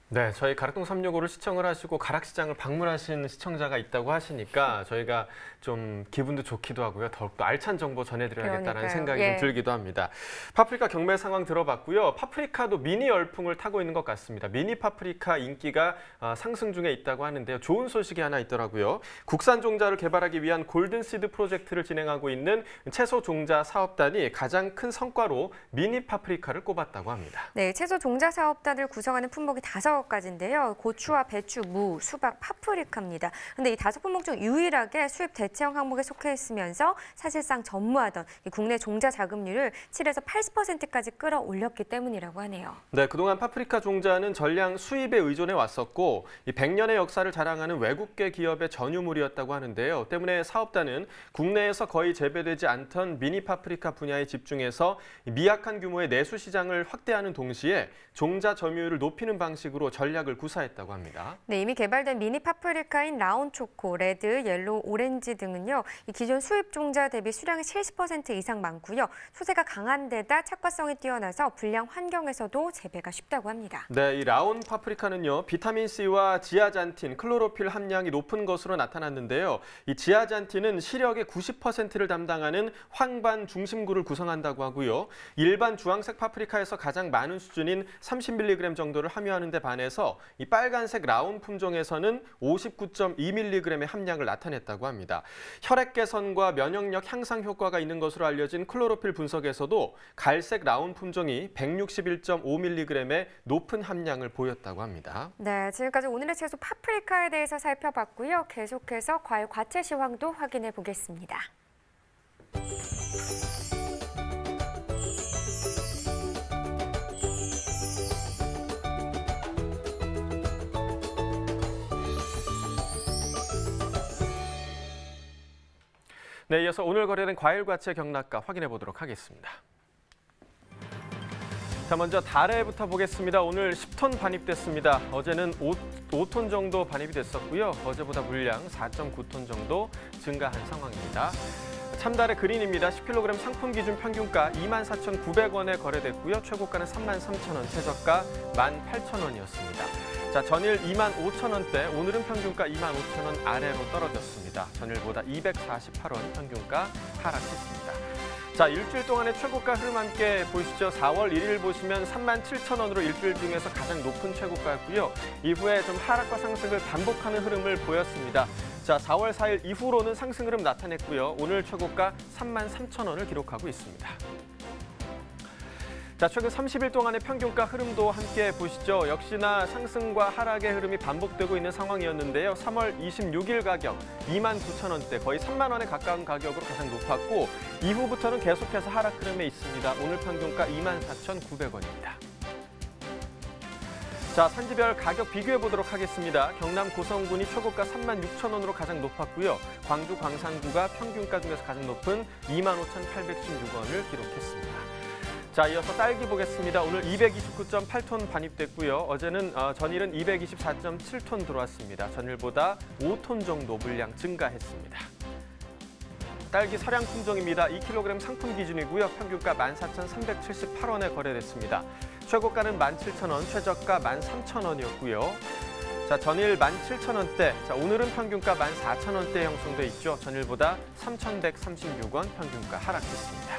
Speaker 2: 네, 저희 가락동 365를 시청을 하시고 가락시장을 방문하신 시청자가 있다고 하시니까 저희가 좀 기분도 좋기도 하고요. 더욱더 알찬 정보 전해드려야겠다는
Speaker 3: 그러니까요.
Speaker 2: 생각이
Speaker 3: 예.
Speaker 2: 좀 들기도 합니다. 파프리카 경매 상황 들어봤고요. 파프리카도 미니 열풍을 타고 있는 것 같습니다. 미니 파프리카 인기가 상승 중에 있다고 하는데요. 좋은 소식이 하나 있더라고요. 국산 종자를 개발하기 위한 골든시드 프로젝트를 진행하고 있는 채소 종자 사업단이 가장 큰 성과로 미니 파프리카를 꼽았다고 합니다.
Speaker 3: 네, 채소 종자 사업단을 구성하는 품목이 5가지인데요. 고추와 배추, 무, 수박, 파프리카입니다. 근데 이 5품목 중 유일하게 수입 대체형 항목에 속해 있으면서 사실상 전무하던 이 국내 종자 자급률을 7에서 80%까지 끌어올렸기 때문이라고 하네요.
Speaker 2: 네, 그동안 파프리카 종자는 전량 수입에 의존해 왔었고 이 100년의 역사를 자랑하는 외국계 기업의 전유물이었다고 하는데요. 때문에 사업단은 국내에서 거의 재배되지 않던 미니 파프리카 분야에 집중해서 미약한 규모의 내수 시장을 확대하는 동시에 종자 점유율을 높이는 방식으로 전략을 구사했다고 합니다.
Speaker 3: 네, 이미 개발된 미니 파프리카인 라온 초코, 레드, 옐로우, 오렌지 등은요. 이 기존 수입 종자 대비 수량이 70% 이상 많고요. 소재가 강한 데다 착과성이 뛰어나서 불량 환경에서도 재배가 쉽다고 합니다.
Speaker 2: 네, 이 라온 파프리카는요. 비타민C와 지아잔틴, 클로로필 함량이 높은 것으로 나타났는데요. 이 지아잔틴은 시력의 90%를 담당하는 황반 중심구를 구성한다고 하고요. 일반 주황색 파프리카에서 가장 많은 수준인 30mg 정도를 함유하는 데 반해서 이 빨간색 라온 품종에서는 59.2mg의 함량을 나타냈다고 합니다. 혈액 개선과 면역력 향상 효과가 있는 것으로 알려진 클로로필 분석에서도 갈색 라온 품종이 161.5mg의 높은 함량을 보였다고 합니다.
Speaker 3: 네, 지금까지 오늘의 채소 파프리카에 대해서 살펴봤고요. 계속해서 과일 과채 시황도 확인해 보겠습니다.
Speaker 2: 네, 이어서 오늘 거래된 과일 과채 경락가 확인해 보도록 하겠습니다. 자, 먼저 달래부터 보겠습니다. 오늘 10톤 반입됐습니다. 어제는 5톤 정도 반입이 됐었고요. 어제보다 물량 4.9톤 정도 증가한 상황입니다. 참달래 그린입니다. 10kg 상품 기준 평균가 24,900원에 거래됐고요. 최고가는 33,000원, 최저가 18,000원이었습니다. 자, 전일 25,000원대, 오늘은 평균가 25,000원 아래로 떨어졌습니다. 전일보다 248원 평균가 하락했습니다. 자, 일주일 동안의 최고가 흐름 함께 보시죠. 4월 1일 보시면 37,000원으로 일주일 중에서 가장 높은 최고가였고요. 이후에 좀 하락과 상승을 반복하는 흐름을 보였습니다. 자, 4월 4일 이후로는 상승 흐름 나타냈고요. 오늘 최고가 33,000원을 기록하고 있습니다. 자, 최근 30일 동안의 평균가 흐름도 함께 보시죠. 역시나 상승과 하락의 흐름이 반복되고 있는 상황이었는데요. 3월 26일 가격 29,000원대, 거의 3만 원에 가까운 가격으로 가장 높았고 이후부터는 계속해서 하락 흐름에 있습니다. 오늘 평균가 24,900원입니다. 자, 산지별 가격 비교해 보도록 하겠습니다. 경남 고성군이 최고가 36,000원으로 가장 높았고요. 광주 광산구가 평균가 중에서 가장 높은 25,816원을 기록했습니다. 자, 이어서 딸기 보겠습니다. 오늘 229.8톤 반입됐고요. 전일은 224.7톤 들어왔습니다. 전일보다 5톤 정도 물량 증가했습니다. 딸기 서량 품종입니다. 2kg 상품 기준이고요. 평균가 14,378원에 거래됐습니다. 최고가는 17,000원, 최저가 13,000원이었고요. 자, 전일 17,000원대, 자, 오늘은 평균가 14,000원대에 형성돼 있죠. 전일보다 3,136원 평균가 하락했습니다.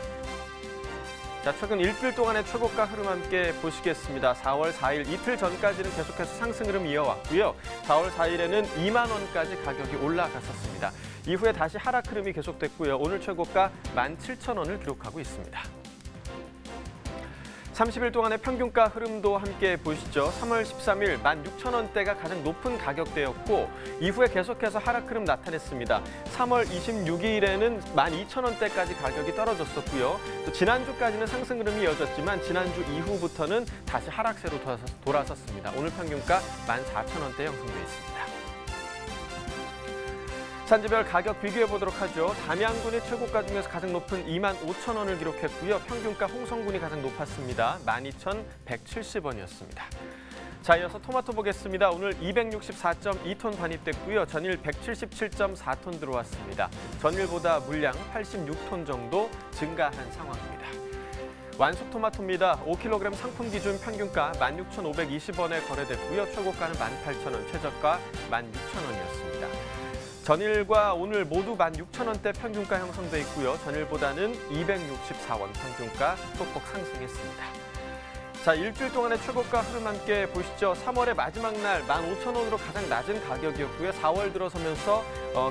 Speaker 2: 자, 최근 일주일 동안의 최고가 흐름 함께 보시겠습니다. 4월 4일 이틀 전까지는 계속해서 상승 흐름 이어왔고요. 4월 4일에는 2만 원까지 가격이 올라갔었습니다. 이후에 다시 하락 흐름이 계속됐고요. 오늘 최고가 17,000원을 기록하고 있습니다. 30일 동안의 평균가 흐름도 함께 보시죠. 3월 13일 16,000원대가 가장 높은 가격대였고 이후에 계속해서 하락 흐름 나타냈습니다. 3월 26일에는 12,000원대까지 가격이 떨어졌었고요. 또 지난주까지는 상승 흐름이 이어졌지만 지난주 이후부터는 다시 하락세로 돌아섰습니다. 오늘 평균가 14,000원대 형성돼 있습니다. 산지별 가격 비교해 보도록 하죠. 담양군이 최고가 중에서 가장 높은 25,000원을 기록했고요. 평균가 홍성군이 가장 높았습니다. 12,170원이었습니다. 자, 이어서 토마토 보겠습니다. 오늘 264.2톤 반입됐고요. 전일 177.4톤 들어왔습니다. 전일보다 물량 86톤 정도 증가한 상황입니다. 완숙 토마토입니다. 5kg 상품 기준 평균가 16,520원에 거래됐고요. 최고가는 18,000원, 최저가 16,000원이었습니다. 전일과 오늘 모두 16,000원대 평균가 형성돼 있고요. 전일보다는 264원 평균가 소폭 상승했습니다. 자, 일주일 동안의 최고가 흐름 함께 보시죠. 3월의 마지막 날 15,000원으로 가장 낮은 가격이었고요. 4월 들어서면서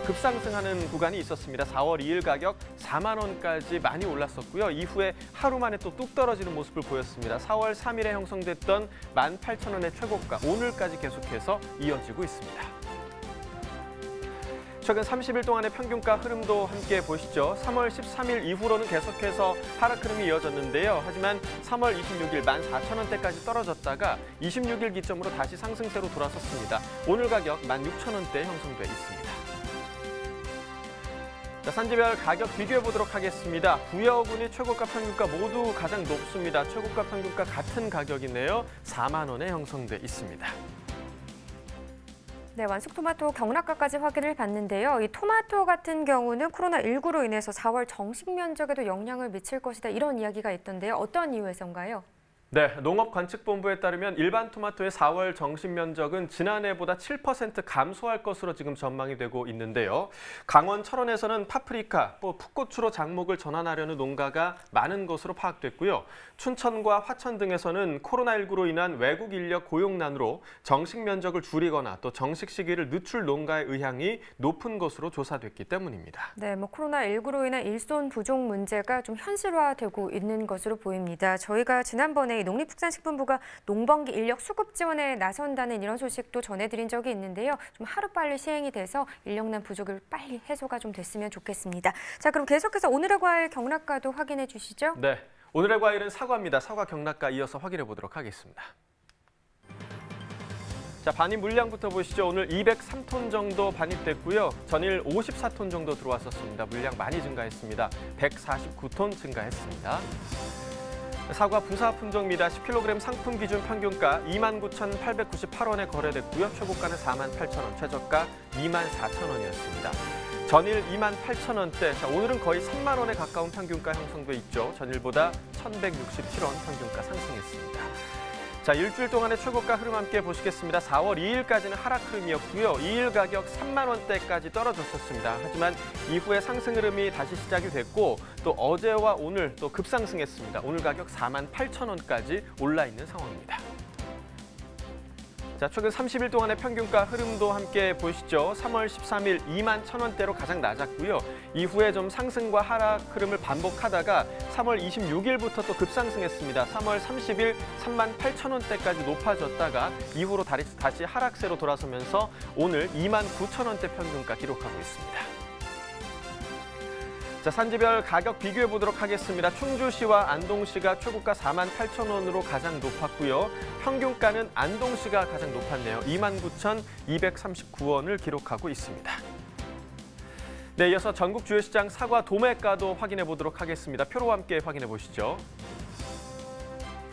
Speaker 2: 급상승하는 구간이 있었습니다. 4월 2일 가격 4만 원까지 많이 올랐었고요. 이후에 하루 만에 또 뚝 떨어지는 모습을 보였습니다. 4월 3일에 형성됐던 18,000원의 최고가 오늘까지 계속해서 이어지고 있습니다. 최근 30일 동안의 평균가 흐름도 함께 보시죠. 3월 13일 이후로는 계속해서 하락 흐름이 이어졌는데요. 하지만 3월 26일 14,000원대까지 떨어졌다가 26일 기점으로 다시 상승세로 돌아섰습니다. 오늘 가격 16,000원대 형성돼 있습니다. 자, 산지별 가격 비교해 보도록 하겠습니다. 부여군이 최고가 평균가 모두 가장 높습니다. 최고가 평균가 같은 가격이네요. 4만 원에 형성돼 있습니다.
Speaker 3: 네, 완숙 토마토 경락가까지 확인을 봤는데요. 이 토마토 같은 경우는 코로나19로 인해서 4월 정식 면적에도 영향을 미칠 것이다. 이런 이야기가 있던데요. 어떤 이유에서인가요?
Speaker 2: 네, 농업관측본부에 따르면 일반 토마토의 4월 정식 면적은 지난해보다 7% 감소할 것으로 지금 전망이 되고 있는데요. 강원 철원에서는 파프리카, 풋고추로 작목을 전환하려는 농가가 많은 것으로 파악됐고요. 춘천과 화천 등에서는 코로나19로 인한 외국 인력 고용난으로 정식 면적을 줄이거나 또 정식 시기를 늦출 농가의 의향이 높은 것으로 조사됐기 때문입니다.
Speaker 3: 네, 코로나19로 인한 일손 부족 문제가 좀 현실화되고 있는 것으로 보입니다. 저희가 지난번에 농림축산식품부가 농번기 인력 수급 지원에 나선다는 이런 소식도 전해드린 적이 있는데요. 좀 하루빨리 시행이 돼서 인력난 부족을 빨리 해소가 좀 됐으면 좋겠습니다. 자, 그럼 계속해서 오늘의 과일 경락가도 확인해 주시죠.
Speaker 2: 네, 오늘의 과일은 사과입니다. 사과 경락가 이어서 확인해 보도록 하겠습니다. 자, 반입 물량부터 보시죠. 오늘 203톤 정도 반입됐고요. 전일 54톤 정도 들어왔었습니다. 물량 많이 증가했습니다. 149톤 증가했습니다. 사과 부사 품종입니다. 10kg 상품 기준 평균가 29,898원에 거래됐고요. 최고가는 48,000원, 최저가 24,000원이었습니다. 전일 28,000원대, 자, 오늘은 거의 3만 원에 가까운 평균가 형성돼 있죠. 전일보다 1,167원 평균가 상승했습니다. 자, 일주일 동안의 최고가 흐름 함께 보시겠습니다. 4월 2일까지는 하락 흐름이었고요. 2일 가격 3만 원대까지 떨어졌었습니다. 하지만 이후에 상승 흐름이 다시 시작이 됐고 또 어제와 오늘 또 급상승했습니다. 오늘 가격 48,000원까지 올라 있는 상황입니다. 자, 최근 30일 동안의 평균가 흐름도 함께 보시죠. 3월 13일 21,000원대로 가장 낮았고요. 이후에 좀 상승과 하락 흐름을 반복하다가 3월 26일부터 또 급상승했습니다. 3월 30일 38,000원대까지 높아졌다가 이후로 다시 하락세로 돌아서면서 오늘 29,000원대 평균가 기록하고 있습니다. 자, 산지별 가격 비교해 보도록 하겠습니다. 충주시와 안동시가 최고가 48,000원으로 가장 높았고요. 평균가는 안동시가 가장 높았네요. 29,239원을 기록하고 있습니다. 네, 이어서 전국 주요 시장 사과 도매가도 확인해 보도록 하겠습니다. 표로 함께 확인해 보시죠.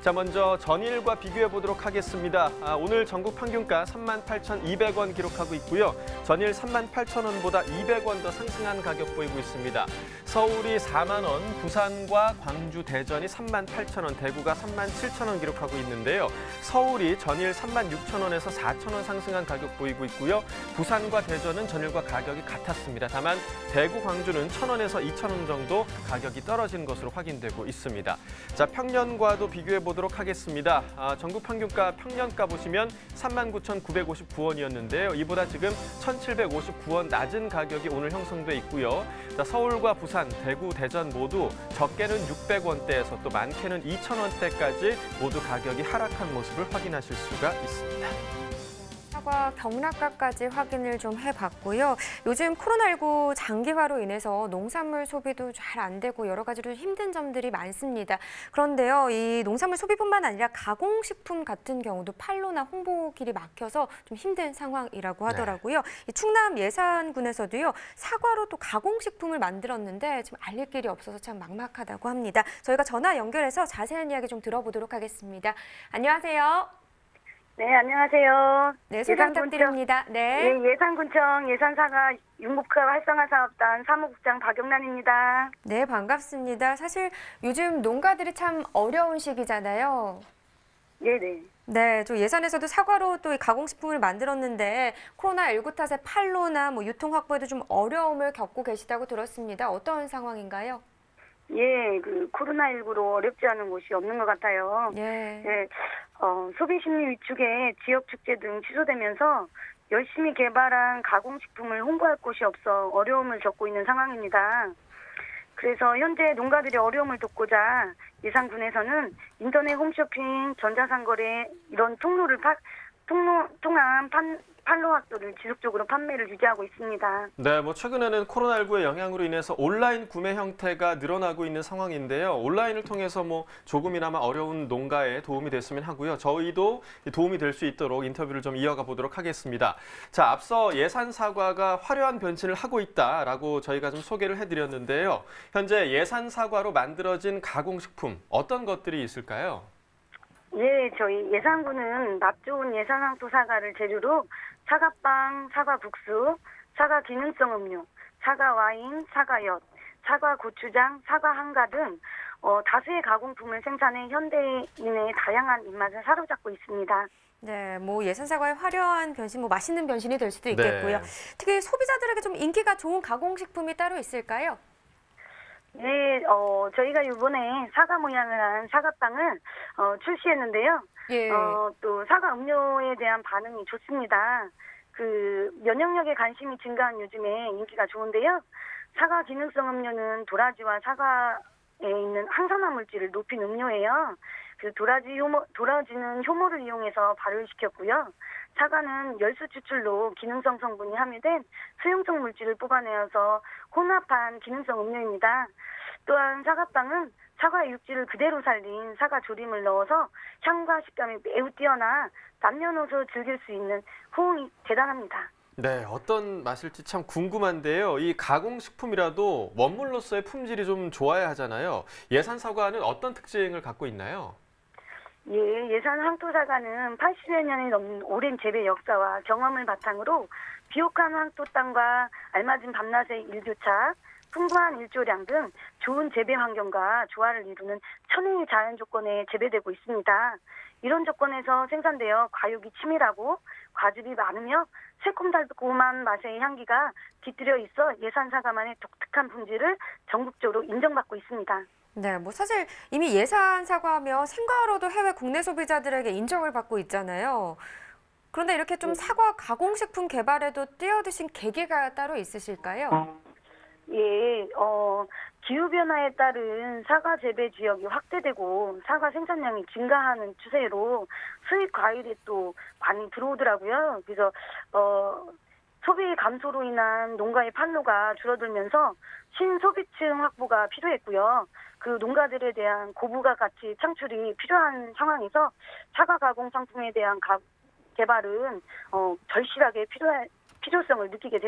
Speaker 2: 자, 먼저 전일과 비교해 보도록 하겠습니다. 오늘 전국 평균가 38,200원 기록하고 있고요. 전일 38,000원보다 200원 더 상승한 가격 보이고 있습니다. 서울이 4만 원, 부산과 광주, 대전이 38,000원, 대구가 37,000원 기록하고 있는데요. 서울이 전일 36,000원에서 4,000원 상승한 가격 보이고 있고요. 부산과 대전은 전일과 가격이 같았습니다. 다만 대구, 광주는 1,000원에서 2,000원 정도 가격이 떨어진 것으로 확인되고 있습니다. 자, 평년과도 비교해 보도록 하겠습니다. 전국 평균가 평년가 보시면 39,959원이었는데요. 이보다 지금 1,759원 낮은 가격이 오늘 형성돼 있고요. 자, 서울과 부산, 대구, 대전 모두 적게는 600원대에서 또 많게는 2,000원대까지 모두 가격이 하락한 모습을 확인하실 수가 있습니다.
Speaker 3: 사과 경락가까지 확인을 좀 해봤고요. 요즘 코로나19 장기화로 인해서 농산물 소비도 잘 안 되고 여러 가지로 힘든 점들이 많습니다. 그런데요, 이 농산물 소비뿐만 아니라 가공식품 같은 경우도 판로나 홍보길이 막혀서 좀 힘든 상황이라고 하더라고요. 이 충남 예산군에서도요, 사과로 또 가공식품을 만들었는데 지금 알릴 길이 없어서 참 막막하다고 합니다. 저희가 전화 연결해서 자세한 이야기 좀 들어보도록 하겠습니다. 안녕하세요.
Speaker 6: 네, 안녕하세요.
Speaker 3: 네, 소개 부탁드립니다. 네.
Speaker 6: 예, 예산군청 예산사과 융목화 활성화 사업단 사무국장 박영란입니다.
Speaker 3: 네, 반갑습니다. 사실 요즘 농가들이 참 어려운 시기잖아요.
Speaker 6: 네네.
Speaker 3: 네, 저 예산에서도 사과로 또 이 가공식품을 만들었는데 코로나19 탓에 판로나 뭐 유통 확보에도 좀 어려움을 겪고 계시다고 들었습니다. 어떤 상황인가요?
Speaker 6: 예, 그 코로나19로 어렵지 않은 곳이 없는 것 같아요.
Speaker 3: 예.
Speaker 6: 예, 소비 심리 위축에 지역 축제 등 취소되면서 열심히 개발한 가공식품을 홍보할 곳이 없어 어려움을 겪고 있는 상황입니다. 그래서 현재 농가들이 어려움을 돕고자 예산군에서는 인터넷 홈쇼핑, 전자상거래 이런 통한 판로 확보를 지속적으로 판매를 유지하고 있습니다.
Speaker 2: 네, 뭐 최근에는 코로나19의 영향으로 인해서 온라인 구매 형태가 늘어나고 있는 상황인데요. 온라인을 통해서 뭐 조금이나마 어려운 농가에 도움이 됐으면 하고요. 저희도 도움이 될 수 있도록 인터뷰를 좀 이어가 보도록 하겠습니다. 자, 앞서 예산 사과가 화려한 변신을 하고 있다라고 저희가 좀 소개를 해드렸는데요. 현재 예산 사과로 만들어진 가공식품 어떤 것들이 있을까요?
Speaker 6: 예, 저희 예산군은 맛 좋은 예산황토 사과를 재료로 사과빵, 사과국수, 사과 기능성 음료, 사과 와인, 사과엿, 사과 고추장, 사과 한가 등 다수의 가공품을 생산해 현대인의 다양한 입맛을 사로잡고 있습니다.
Speaker 3: 네, 뭐 예산 사과의 화려한 변신, 뭐 맛있는 변신이 될 수도 있겠고요.
Speaker 2: 네.
Speaker 3: 특히 소비자들에게 좀 인기가 좋은 가공식품이 따로 있을까요?
Speaker 6: 네, 저희가 이번에 사과 모양을 한 사과빵을 출시했는데요.
Speaker 3: 예.
Speaker 6: 또 사과 음료에 대한 반응이 좋습니다. 그 면역력에 관심이 증가한 요즘에 인기가 좋은데요. 사과 기능성 음료는 도라지와 사과에 있는 항산화 물질을 높인 음료예요. 그 도라지는 효모를 이용해서 발효를 시켰고요. 사과는 열수 추출로 기능성 성분이 함유된 수용성 물질을 뽑아내어서 혼합한 기능성 음료입니다. 또한 사과빵은 사과 육질을 그대로 살린 사과 조림을 넣어서 향과 식감이 매우 뛰어나 남녀노소 즐길 수 있는 호응이 대단합니다.
Speaker 2: 네, 어떤 맛일지 참 궁금한데요. 이 가공식품이라도 원물로서의 품질이 좀 좋아야 하잖아요. 예산 사과는 어떤 특징을 갖고 있나요?
Speaker 6: 예, 예산 황토사과는 80여 년이 넘는 오랜 재배 역사와 경험을 바탕으로 비옥한 황토 땅과 알맞은 밤낮의 일교차, 풍부한 일조량 등 좋은 재배 환경과 조화를 이루는 천혜의 자연 조건에 재배되고 있습니다. 이런 조건에서 생산되어 과육이 치밀하고 과즙이 많으며 새콤달콤한 맛의 향기가 깃들여 있어 예산 사과만의 독특한 품질을 전국적으로 인정받고 있습니다.
Speaker 3: 네, 뭐 사실 이미 예산 사과하며 생과로도 해외 국내 소비자들에게 인정을 받고 있잖아요. 그런데 이렇게 좀 사과 가공식품 개발에도 뛰어드신 계기가 따로 있으실까요?
Speaker 6: 예, 기후변화에 따른 사과 재배 지역이 확대되고 사과 생산량이 증가하는 추세로 수입 과일이 또 많이 들어오더라고요. 그래서 소비 감소로 인한 농가의 판로가 줄어들면서 신소비층 확보가 필요했고요. 그 농가들에 대한 고부가 가치 창출이 필요한 상황에서 사과 가공 상품에 대한 개발은 절실하게 필요성을 느끼게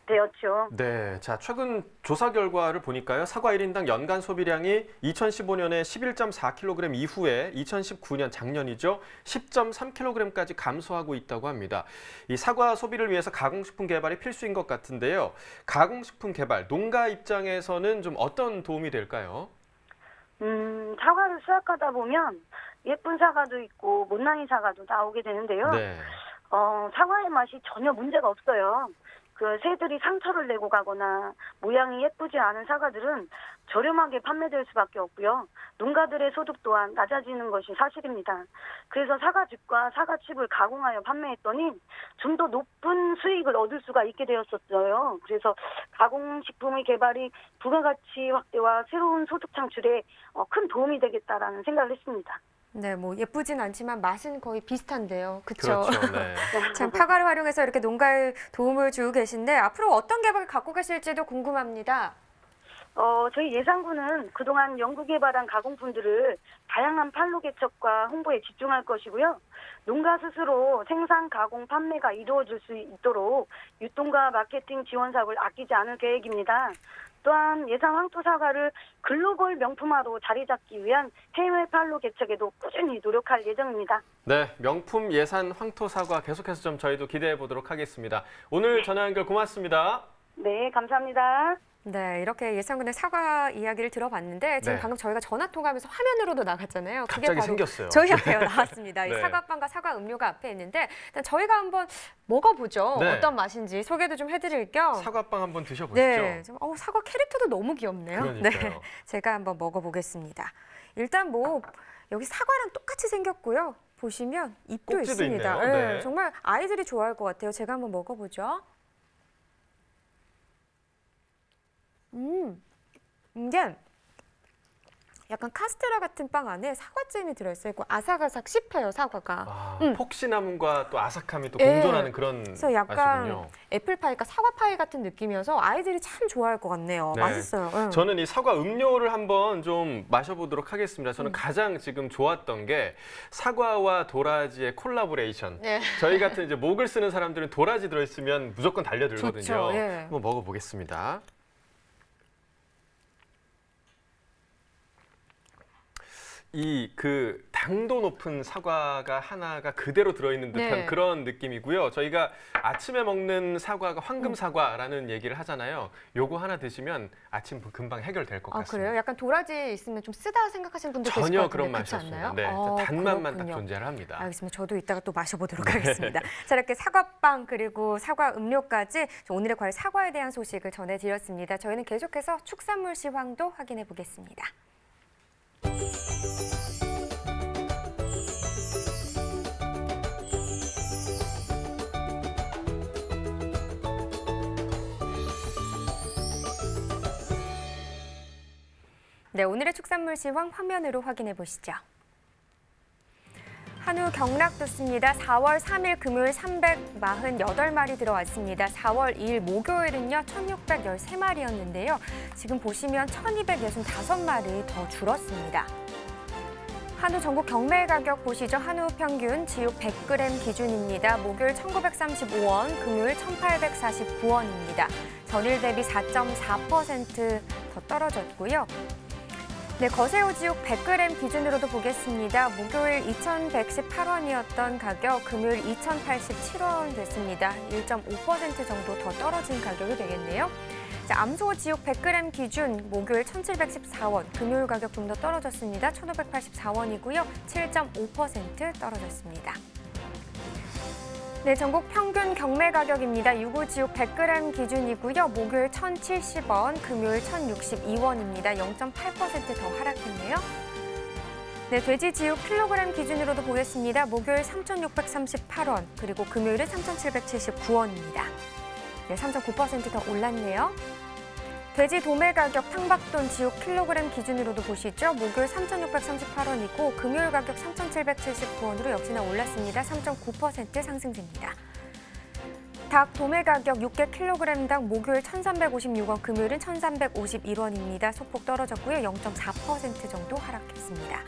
Speaker 6: 되었죠.
Speaker 2: 네, 자 최근 조사 결과를 보니까요. 사과 1인당 연간 소비량이 2015년에 11.4kg 이후에 2019년 작년이죠. 10.3kg까지 감소하고 있다고 합니다. 이 사과 소비를 위해서 가공식품 개발이 필수인 것 같은데요. 가공식품 개발, 농가 입장에서는 좀 어떤 도움이 될까요?
Speaker 6: 사과를 수확하다 보면 예쁜 사과도 있고 못난이 사과도 나오게 되는데요.
Speaker 2: 네.
Speaker 6: 사과의 맛이 전혀 문제가 없어요. 그 새들이 상처를 내고 가거나 모양이 예쁘지 않은 사과들은 저렴하게 판매될 수밖에 없고요. 농가들의 소득 또한 낮아지는 것이 사실입니다. 그래서 사과즙과 사과칩을 가공하여 판매했더니 좀 더 높은 수익을 얻을 수가 있게 되었었어요. 그래서 가공식품의 개발이 부가가치 확대와 새로운 소득 창출에 큰 도움이 되겠다라는 생각을 했습니다.
Speaker 3: 네, 뭐 예쁘진 않지만 맛은 거의 비슷한데요. 그렇죠?
Speaker 2: 그렇죠. 네.
Speaker 3: 참 사과를 활용해서 이렇게 농가에 도움을 주고 계신데 앞으로 어떤 개발을 갖고 계실지도 궁금합니다.
Speaker 6: 저희 예산군은 그동안 연구개발한 가공품들을 다양한 판로 개척과 홍보에 집중할 것이고요. 농가 스스로 생산, 가공, 판매가 이루어질 수 있도록 유통과 마케팅 지원 사업을 아끼지 않을 계획입니다. 또한 예산 황토 사과를 글로벌 명품화로 자리 잡기 위한 해외 판로 개척에도 꾸준히 노력할 예정입니다.
Speaker 2: 네, 명품 예산 황토 사과 계속해서 좀 저희도 기대해 보도록 하겠습니다. 오늘 전화 연결 고맙습니다.
Speaker 6: 네, 감사합니다.
Speaker 3: 네, 이렇게 예산군의 사과 이야기를 들어봤는데 지금
Speaker 2: 네.
Speaker 3: 방금 저희가 전화 통화하면서 화면으로도 나갔잖아요. 그게
Speaker 2: 갑자기
Speaker 3: 바로
Speaker 2: 생겼어요.
Speaker 3: 저희 앞에 나왔습니다. 이
Speaker 2: 네.
Speaker 3: 사과빵과 사과 음료가 앞에 있는데 일단 저희가 한번 먹어보죠.
Speaker 2: 네.
Speaker 3: 어떤 맛인지 소개도 좀 해드릴 겸.
Speaker 2: 사과빵 한번 드셔보시죠.
Speaker 3: 네, 사과 캐릭터도 너무 귀엽네요.
Speaker 2: 그러니까요.
Speaker 3: 네, 제가 한번 먹어보겠습니다. 일단 뭐 여기 사과랑 똑같이 생겼고요. 보시면 잎도
Speaker 2: 꼭지도
Speaker 3: 있습니다.
Speaker 2: 있네요.
Speaker 3: 네,
Speaker 2: 네.
Speaker 3: 정말 아이들이 좋아할 것 같아요. 제가 한번 먹어보죠. 이게 약간 카스테라 같은 빵 안에 사과잼이 들어있어요. 아삭아삭 씹혀요, 사과가.
Speaker 2: 아, 폭시나물과 또 아삭함이 또
Speaker 3: 예.
Speaker 2: 공존하는 그런
Speaker 3: 그래서 약간
Speaker 2: 맛이군요.
Speaker 3: 애플파이가 사과파이 같은 느낌이어서 아이들이 참 좋아할 것 같네요.
Speaker 2: 네.
Speaker 3: 맛있어요. 응.
Speaker 2: 저는 이 사과 음료를 한번 좀 마셔보도록 하겠습니다. 저는 가장 지금 좋았던 게 사과와 도라지의 콜라보레이션.
Speaker 3: 네.
Speaker 2: 저희 같은 이제 목을 쓰는 사람들은 도라지 들어있으면 무조건 달려들거든요.
Speaker 3: 좋죠, 예.
Speaker 2: 한번 먹어보겠습니다. 그 당도 높은 사과가 하나가 그대로 들어있는 듯한
Speaker 3: 네.
Speaker 2: 그런 느낌이고요. 저희가 아침에 먹는 사과가 황금 사과라는 얘기를 하잖아요. 요거 하나 드시면 아침 금방 해결될 것
Speaker 3: 아,
Speaker 2: 같습니다.
Speaker 3: 그래요? 약간 도라지 있으면 좀 쓰다 생각하시는 분들 계실 것
Speaker 2: 전혀
Speaker 3: 같은데
Speaker 2: 그런
Speaker 3: 그렇지
Speaker 2: 맛이
Speaker 3: 않나요?
Speaker 2: 없습니다. 네, 단맛만 딱
Speaker 3: 그렇군요.
Speaker 2: 존재를 합니다.
Speaker 3: 알겠습니다. 저도 이따가 또 마셔보도록 하겠습니다. 자, 이렇게 사과빵 그리고 사과 음료까지 오늘의 과일 사과에 대한 소식을 전해드렸습니다. 저희는 계속해서 축산물 시황도 확인해 보겠습니다. 네, 오늘의 축산물 시황 화면으로 확인해 보시죠. 한우 경락 좋습니다. 4월 3일 금요일 348마리 들어왔습니다. 4월 2일 목요일은요 1613마리였는데요. 지금 보시면 1265마리 더 줄었습니다. 한우 전국 경매 가격 보시죠. 한우 평균 지육 100g 기준입니다. 목요일 1935원, 금요일 1849원입니다. 전일 대비 4.4% 더 떨어졌고요. 네, 거세오 지육 100g 기준으로도 보겠습니다. 목요일 2,118원이었던 가격, 금요일 2,087원 됐습니다. 1.5% 정도 더 떨어진 가격이 되겠네요. 자, 암소 지육 100g 기준 목요일 1,714원, 금요일 가격 좀 더 떨어졌습니다. 1,584원이고요. 7.5% 떨어졌습니다. 네, 전국 평균 경매 가격입니다. 유구 지육 100g 기준이고요. 목요일 1,070원, 금요일 1,062원입니다. 0.8% 더 하락했네요. 네, 돼지 지육 킬로그램 기준으로도 보겠습니다. 목요일 3,638원, 그리고 금요일은 3,779원입니다. 네, 3.9% 더 올랐네요. 돼지 도매 가격 탕박돈 지육 킬로그램 기준으로도 보시죠. 목요일 3,638원이고 금요일 가격 3,779원으로 역시나 올랐습니다. 3.9% 상승세입니다. 닭 도매 가격 6개 킬로그램당 목요일 1,356원, 금요일은 1,351원입니다. 소폭 떨어졌고요. 0.4% 정도 하락했습니다.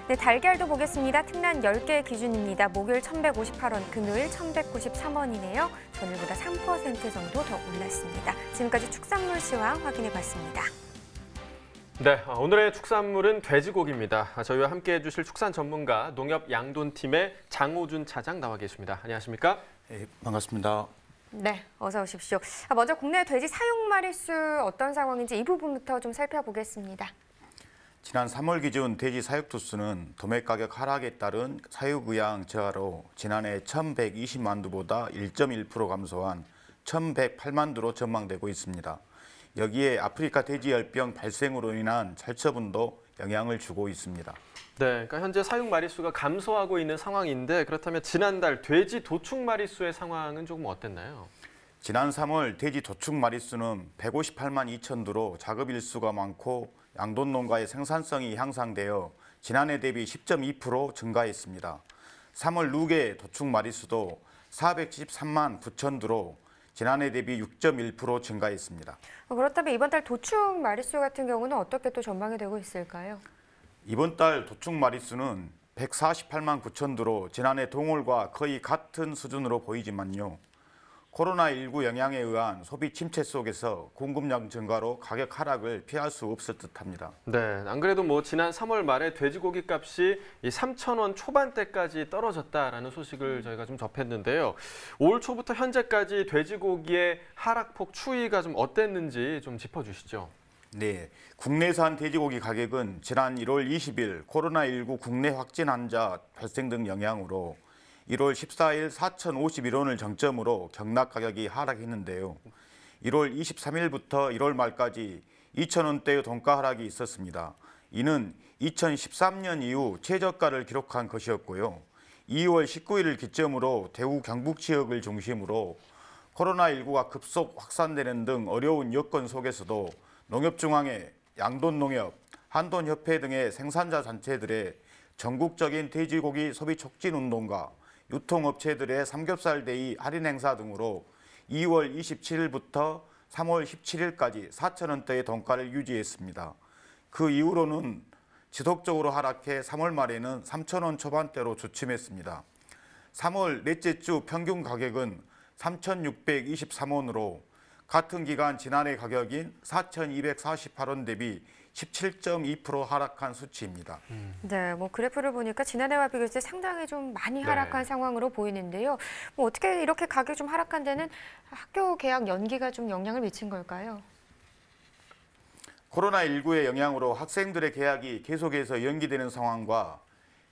Speaker 3: 네, 달걀도 보겠습니다. 특란 10개 기준입니다. 목요일 1,158원, 금요일 1,193원이네요. 전일보다 3% 정도 더 올랐습니다. 지금까지 축산물 시황 확인해봤습니다.
Speaker 2: 네, 오늘의 축산물은 돼지고기입니다. 저희와 함께해 주실 축산 전문가 농협 양돈팀의 장호준 차장 나와 계십니다. 안녕하십니까?
Speaker 7: 네, 반갑습니다.
Speaker 3: 네, 어서 오십시오. 먼저 국내 돼지 사육 마리수 어떤 상황인지 이 부분부터 좀 살펴보겠습니다.
Speaker 7: 지난 3월 기준 돼지 사육 두수는 도매 가격 하락에 따른 사육 의향 저하로 지난해 1,120만 두보다 1.1% 감소한 1,108만 두로 전망되고 있습니다. 여기에 아프리카 돼지열병 발생으로 인한 살처분도 영향을 주고 있습니다.
Speaker 2: 네, 그러니까 현재 사육 마리수가 감소하고 있는 상황인데 그렇다면 지난달 돼지 도축 마리수의 상황은 조금 어땠나요?
Speaker 7: 지난 3월 돼지 도축 마리수는 158만 2천 두로 작업 일수가 많고 양돈 농가의 생산성이 향상되어 지난해 대비 10.2% 증가했습니다. 3월 누계 도축 마리수도 413만 9천 두로 지난해 대비 6.1% 증가했습니다.
Speaker 3: 그렇다면 이번 달 도축 마리수 같은 경우는 어떻게 또 전망이 되고 있을까요?
Speaker 7: 이번 달 도축 마리수는 148만 9천 두로 지난해 동월과 거의 같은 수준으로 보이지만요. 코로나19 영향에 의한 소비 침체 속에서 공급량 증가로 가격 하락을 피할 수 없을 듯합니다.
Speaker 2: 네, 안 그래도 뭐 지난 3월 말에 돼지고기 값이 이 3,000원 초반대까지 떨어졌다라는 소식을 저희가 좀 접했는데요. 올 초부터 현재까지 돼지고기의 하락폭 추이가 좀 어땠는지 좀 짚어주시죠.
Speaker 7: 네, 국내산 돼지고기 가격은 지난 1월 20일 코로나19 국내 확진 환자 발생 등 영향으로 1월 14일 4,051원을 정점으로 경락 가격이 하락했는데요. 1월 23일부터 1월 말까지 2,000원대의 동가 하락이 있었습니다. 이는 2013년 이후 최저가를 기록한 것이었고요. 2월 19일을 기점으로 대구 경북 지역을 중심으로 코로나19가 급속 확산되는 등 어려운 여건 속에서도 농협중앙회, 양돈농협, 한돈협회 등의 생산자 단체들의 전국적인 돼지고기 소비 촉진 운동과 유통업체들의 삼겹살 데이 할인 행사 등으로 2월 27일부터 3월 17일까지 4,000원대의 동가를 유지했습니다. 그 이후로는 지속적으로 하락해 3월 말에는 3,000원 초반대로 주춤했습니다. 3월 넷째 주 평균 가격은 3,623원으로 같은 기간 지난해 가격인 4,248원 대비 17.2% 하락한 수치입니다.
Speaker 3: 네, 뭐 그래프를 보니까 지난해와 비교했을 때 상당히 좀 많이 하락한 상황으로 보이는데요. 뭐 어떻게 이렇게 가격이 좀 하락한 데는 학교 개학 연기가 좀 영향을 미친 걸까요?
Speaker 7: 코로나19의 영향으로 학생들의 개학이 계속해서 연기되는 상황과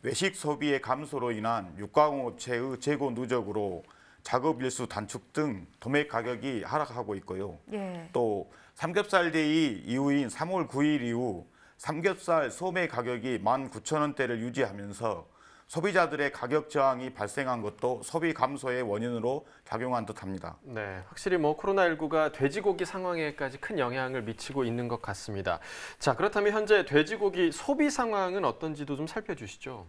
Speaker 7: 외식 소비의 감소로 인한 육가공업체의 재고 누적으로 작업 일수 단축 등 도매 가격이 하락하고 있고요. 또 삼겹살 데이 이후인 3월 9일 이후 삼겹살 소매 가격이 19,000원대를 유지하면서 소비자들의 가격 저항이 발생한 것도 소비 감소의 원인으로 작용한 듯합니다.
Speaker 2: 네, 확실히 뭐 코로나19가 돼지고기 상황에까지 큰 영향을 미치고 있는 것 같습니다. 자, 그렇다면 현재 돼지고기 소비 상황은 어떤지도 좀 살펴주시죠.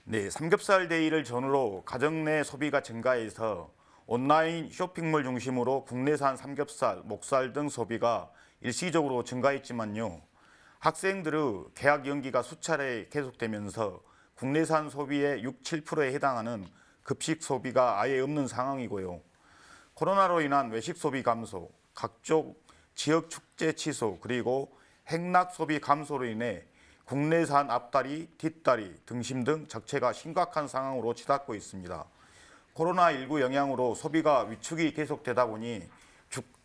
Speaker 7: 네, 삼겹살 데이를 전후로 가정 내 소비가 증가해서 온라인 쇼핑몰 중심으로 국내산 삼겹살, 목살 등 소비가 일시적으로 증가했지만요. 학생들의 개학 연기가 수차례 계속되면서 국내산 소비의 6, 7%에 해당하는 급식 소비가 아예 없는 상황이고요. 코로나로 인한 외식 소비 감소, 각종 지역 축제 취소, 그리고 행락 소비 감소로 인해 국내산 앞다리, 뒷다리, 등심 등 적체가 심각한 상황으로 치닫고 있습니다. 코로나19 영향으로 소비가 위축이 계속되다 보니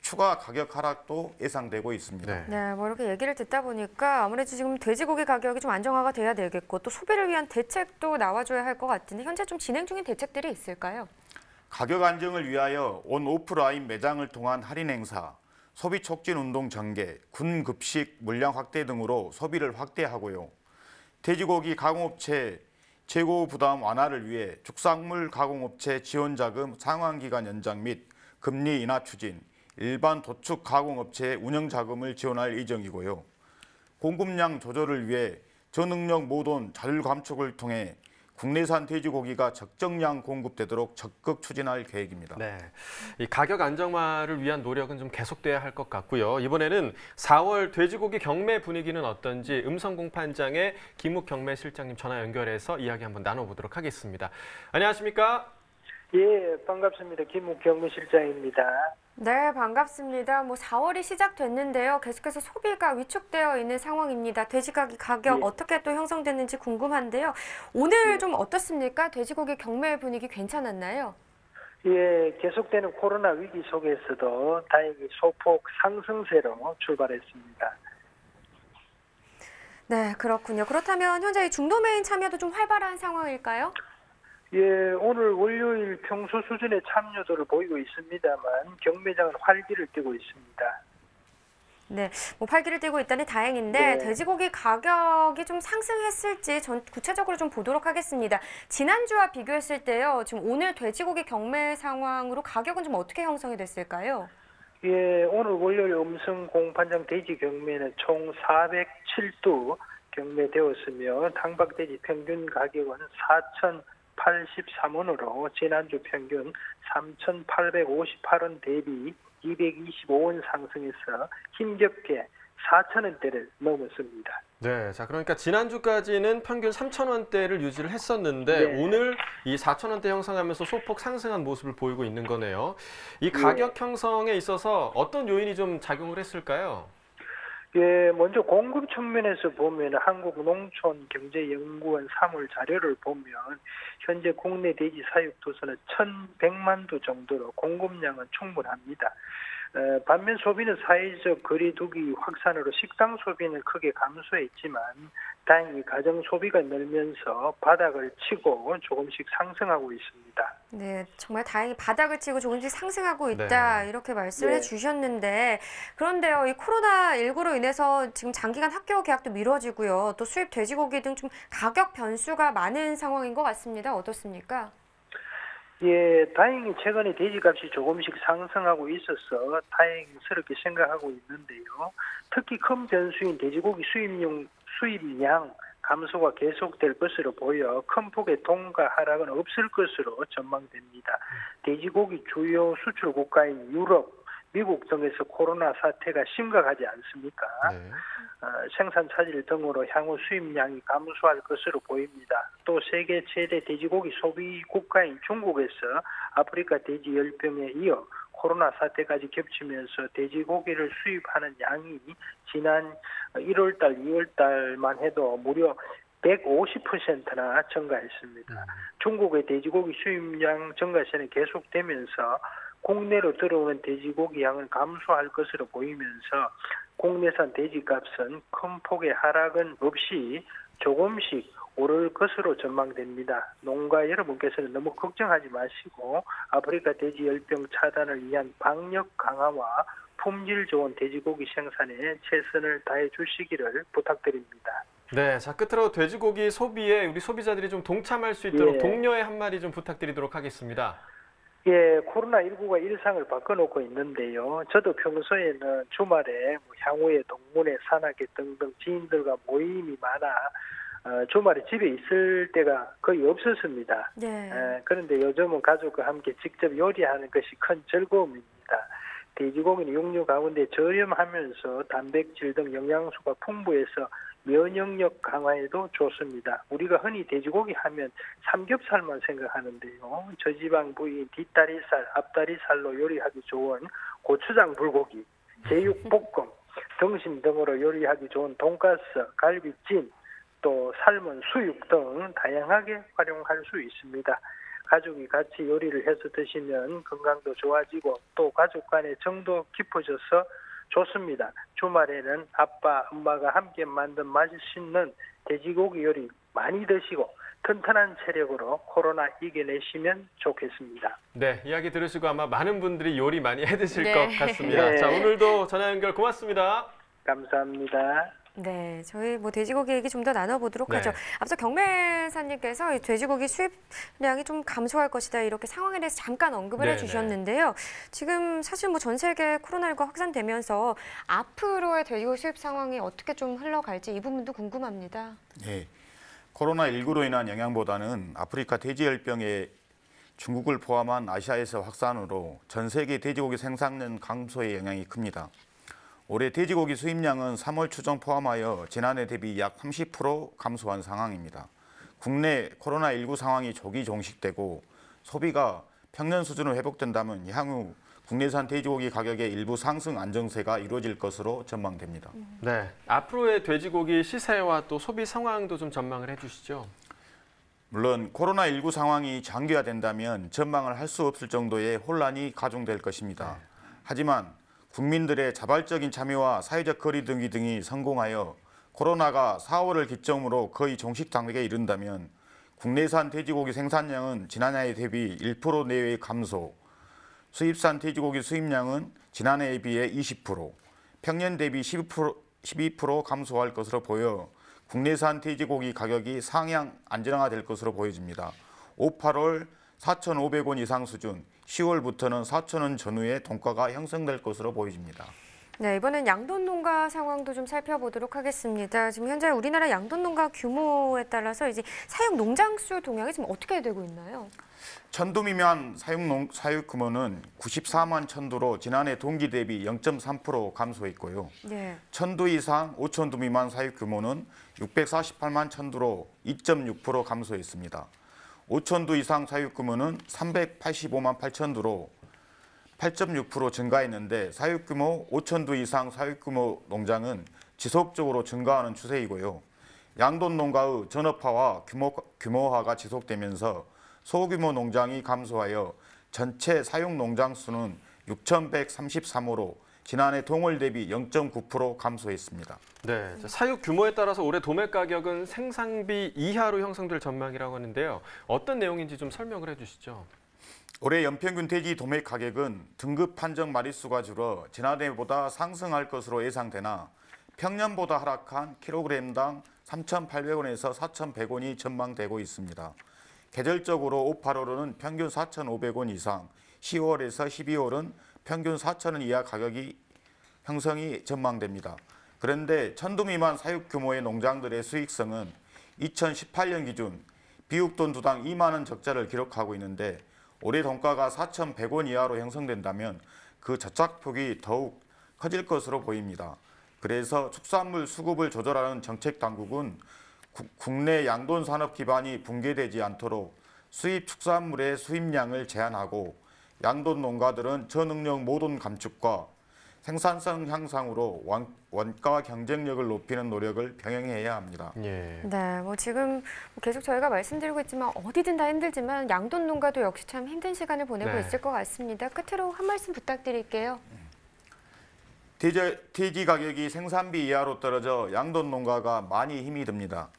Speaker 7: 추가 가격 하락도 예상되고 있습니다.
Speaker 3: 네, 뭐 이렇게 얘기를 듣다 보니까 아무래도 지금 돼지고기 가격이 좀 안정화가 돼야 되겠고 또 소비를 위한 대책도 나와줘야 할 것 같은데 현재 좀 진행 중인 대책들이 있을까요?
Speaker 7: 가격 안정을 위하여 온 오프라인 매장을 통한 할인 행사, 소비 촉진 운동 전개, 군 급식 물량 확대 등으로 소비를 확대하고요. 돼지고기 가공업체 재고 부담 완화를 위해 축산물 가공업체 지원 자금 상환 기간 연장 및 금리 인하 추진, 일반 도축 가공업체 운영 자금을 지원할 예정이고요. 공급량 조절을 위해 저능력 모돈 자율 감축을 통해 국내산 돼지고기가 적정량 공급되도록 적극 추진할 계획입니다.
Speaker 2: 네, 이 가격 안정화를 위한 노력은 좀 계속돼야 할 것 같고요. 이번에는 4월 돼지고기 경매 분위기는 어떤지 음성공판장의 김욱 경매실장님 전화 연결해서 이야기 한번 나눠보도록 하겠습니다. 안녕하십니까?
Speaker 8: 예, 반갑습니다. 김욱 경매실장입니다.
Speaker 3: 네, 반갑습니다. 뭐 4월이 시작됐는데요. 계속해서 소비가 위축되어 있는 상황입니다. 돼지고기 가격 어떻게 또 형성됐는지 궁금한데요. 오늘 좀 어떻습니까? 돼지고기 경매 분위기 괜찮았나요?
Speaker 8: 예, 계속되는 코로나 위기 속에서도 다행히 소폭 상승세로 출발했습니다.
Speaker 3: 네, 그렇군요. 그렇다면 현재 중도매인 참여도 좀 활발한 상황일까요?
Speaker 8: 예, 오늘 월요일 평소 수준의 참여도를 보이고 있습니다만 경매장은 활기를 띠고 있습니다.
Speaker 3: 네, 뭐 활기를 띠고 있다니 다행인데 돼지고기 가격이 좀 상승했을지 구체적으로 좀 보도록 하겠습니다. 지난주와 비교했을 때요, 지금 오늘 돼지고기 경매 상황으로 가격은 좀 어떻게 형성이 됐을까요?
Speaker 8: 예, 오늘 월요일 음성 공판장 돼지 경매는 총 407두 경매되었으며 당박돼지 평균 가격은 83원으로 지난주 평균 3,858원 대비 225원 상승해서 힘겹게 4,000원대를 넘었습니다.
Speaker 2: 네, 자 그러니까 지난주까지는 평균 3,000원대를 유지를 했었는데
Speaker 8: 네.
Speaker 2: 오늘 이 4,000원대 형성하면서 소폭 상승한 모습을 보이고 있는 거네요. 이 가격 형성에 있어서 어떤 요인이 좀 작용을 했을까요?
Speaker 8: 예, 먼저 공급 측면에서 보면 한국농촌경제연구원 3월 자료를 보면 현재 국내 돼지 사육토수는 1,100만 두 정도로 공급량은 충분합니다. 반면 소비는 사회적 거리두기 확산으로 식당 소비는 크게 감소했지만 다행히 가정 소비가 늘면서 바닥을 치고 조금씩 상승하고 있습니다.
Speaker 3: 네, 정말 다행히 바닥을 치고 조금씩 상승하고 있다
Speaker 2: 네.
Speaker 3: 이렇게 말씀을
Speaker 8: 네.
Speaker 3: 해주셨는데 그런데요, 이 코로나19로 인해서 지금 장기간 학교 개학도 미뤄지고요. 또 수입 돼지고기 등 좀 가격 변수가 많은 상황인 것 같습니다. 어떻습니까?
Speaker 8: 예, 다행히 최근에 돼지값이 조금씩 상승하고 있어서 다행스럽게 생각하고 있는데요. 특히 큰 변수인 돼지고기 수입량 감소가 계속될 것으로 보여 큰 폭의 동가 하락은 없을 것으로 전망됩니다. 돼지고기 주요 수출 국가인 유럽, 미국 등에서 코로나 사태가 심각하지 않습니까?
Speaker 2: 네.
Speaker 8: 생산 차질 등으로 향후 수입량이 감소할 것으로 보입니다. 또 세계 최대 돼지고기 소비 국가인 중국에서 아프리카 돼지 열병에 이어 코로나 사태까지 겹치면서 돼지고기를 수입하는 양이 지난 1월달, 2월달만 해도 무려 150%나 증가했습니다. 중국의 돼지고기 수입량 증가세는 계속되면서 국내로 들어오는 돼지고기 양은 감소할 것으로 보이면서 국내산 돼지값은 큰 폭의 하락은 없이 조금씩 오를 것으로 전망됩니다. 농가 여러분께서는 너무 걱정하지 마시고 아프리카 돼지 열병 차단을 위한 방역 강화와 품질 좋은 돼지고기 생산에 최선을 다해 주시기를 부탁드립니다.
Speaker 2: 네, 자 끝으로 돼지고기 소비에 우리 소비자들이 좀 동참할 수 있도록
Speaker 8: 예.
Speaker 2: 독려의 한마디 좀 부탁드리도록 하겠습니다.
Speaker 8: 예, 코로나19가 일상을 바꿔놓고 있는데요. 저도 평소에는 주말에 향후에 동문회, 산악회 등등 지인들과 모임이 많아 주말에 집에 있을 때가 거의 없었습니다.
Speaker 3: 네.
Speaker 8: 그런데 요즘은 가족과 함께 직접 요리하는 것이 큰 즐거움입니다. 돼지고기는 육류 가운데 저렴하면서 단백질 등 영양소가 풍부해서 면역력 강화에도 좋습니다. 우리가 흔히 돼지고기 하면 삼겹살만 생각하는데요. 저지방 부위인 뒷다리살, 앞다리살로 요리하기 좋은 고추장 불고기, 제육볶음, 등심 등으로 요리하기 좋은 돈가스, 갈비찜, 또 삶은 수육 등 다양하게 활용할 수 있습니다. 가족이 같이 요리를 해서 드시면 건강도 좋아지고 또 가족 간의 정도 깊어져서 좋습니다. 주말에는 아빠, 엄마가 함께 만든 맛있는 돼지고기 요리 많이 드시고 튼튼한 체력으로 코로나 이겨내시면 좋겠습니다.
Speaker 2: 네, 이야기 들으시고 아마 많은 분들이 요리 많이 해 드실
Speaker 3: 네.
Speaker 2: 것 같습니다.
Speaker 8: 네.
Speaker 2: 자, 오늘도 전화 연결 고맙습니다.
Speaker 8: 감사합니다.
Speaker 3: 네, 저희 돼지고기 얘기 좀 더 나눠보도록
Speaker 2: 네.
Speaker 3: 하죠. 앞서 경매사님께서 이 돼지고기 수입량이 좀 감소할 것이다 이렇게 상황에 대해서 잠깐 언급을
Speaker 2: 네,
Speaker 3: 해주셨는데요. 지금 사실 전 세계 코로나19가 확산되면서 앞으로의 돼지고기 수입 상황이 어떻게 좀 흘러갈지 이 부분도 궁금합니다.
Speaker 7: 예, 코로나19로 인한 영향보다는 아프리카 돼지열병의 중국을 포함한 아시아에서 확산으로 전 세계 돼지고기 생산량 감소의 영향이 큽니다. 올해 돼지고기 수입량은 3월 추정 포함하여 지난해 대비 약 30% 감소한 상황입니다. 국내 코로나19 상황이 조기 종식되고 소비가 평년 수준으로 회복된다면 향후 국내산 돼지고기 가격의 일부 상승 안정세가 이루어질 것으로 전망됩니다.
Speaker 2: 네, 앞으로의 돼지고기 시세와 또 소비 상황도 좀 전망을 해주시죠.
Speaker 7: 물론 코로나19 상황이 장기화된다면 전망을 할 수 없을 정도의 혼란이 가중될 것입니다. 하지만 국민들의 자발적인 참여와 사회적 거리두기 등이 성공하여 코로나가 4월을 기점으로 거의 종식 단계에 이른다면 국내산 돼지고기 생산량은 지난해 대비 1% 내외의 감소, 수입산 돼지고기 수입량은 지난해에 비해 20%, 평년 대비 12% 감소할 것으로 보여 국내산 돼지고기 가격이 상향 안정화될 것으로 보여집니다. 5, 8월 4,500원 이상 수준, 10월부터는 4,000원 전후의 동가가 형성될 것으로 보여집니다.
Speaker 3: 네, 이번엔 양돈 농가 상황도 좀 살펴보도록 하겠습니다. 지금 현재 우리나라 양돈 농가 규모에 따라서 이제 사육 농장 수 동향이 지금 어떻게 되고 있나요?
Speaker 7: 천두 미만 사육 규모는 94만 천두로 지난해 동기 대비 0.3% 감소했고요.
Speaker 3: 네.
Speaker 7: 천두 이상 5천두 미만 사육 규모는 648만 천두로 2.6% 감소했습니다. 5천두 이상 사육 규모는 385만 8천두로 8.6% 증가했는데 사육 규모 5천두 이상 사육 규모 농장은 지속적으로 증가하는 추세이고요. 양돈 농가의 전업화와 규모화가 지속되면서 소규모 농장이 감소하여 전체 사육 농장 수는 6,133호로 지난해 동월 대비 0.9% 감소했습니다.
Speaker 2: 네, 사육 규모에 따라서 올해 도매 가격은 생산비 이하로 형성될 전망이라고 하는데요. 어떤 내용인지 좀 설명을 해주시죠.
Speaker 7: 올해 연평균 돼지 도매 가격은 등급 판정 마리수가 줄어 지난해보다 상승할 것으로 예상되나 평년보다 하락한 킬로그램당 3,800원에서 4,100원이 전망되고 있습니다. 계절적으로 5, 8월은 평균 4,500원 이상, 10월에서 12월은 평균 4,000원 이하 가격이 형성이 전망됩니다. 그런데 천두 미만 사육 규모의 농장들의 수익성은 2018년 기준 비육돈 두당 2만 원 적자를 기록하고 있는데 올해 돈가가 4,100원 이하로 형성된다면 그 저착폭이 더욱 커질 것으로 보입니다. 그래서 축산물 수급을 조절하는 정책 당국은 국내 양돈 산업 기반이 붕괴되지 않도록 수입 축산물의 수입량을 제한하고 양돈 농가들은 저능력 모돈 감축과 생산성 향상으로 원가 경쟁력을 높이는 노력을 병행해야 합니다.
Speaker 2: 예.
Speaker 3: 네, 뭐 지금 계속 저희가 말씀드리고 있지만 어디든 다 힘들지만 양돈 농가도 역시 참 힘든 시간을 보내고
Speaker 2: 네.
Speaker 3: 있을 것 같습니다. 끝으로 한 말씀 부탁드릴게요.
Speaker 7: 돼지 가격이 생산비 이하로 떨어져 양돈 농가가 많이 힘이 듭니다.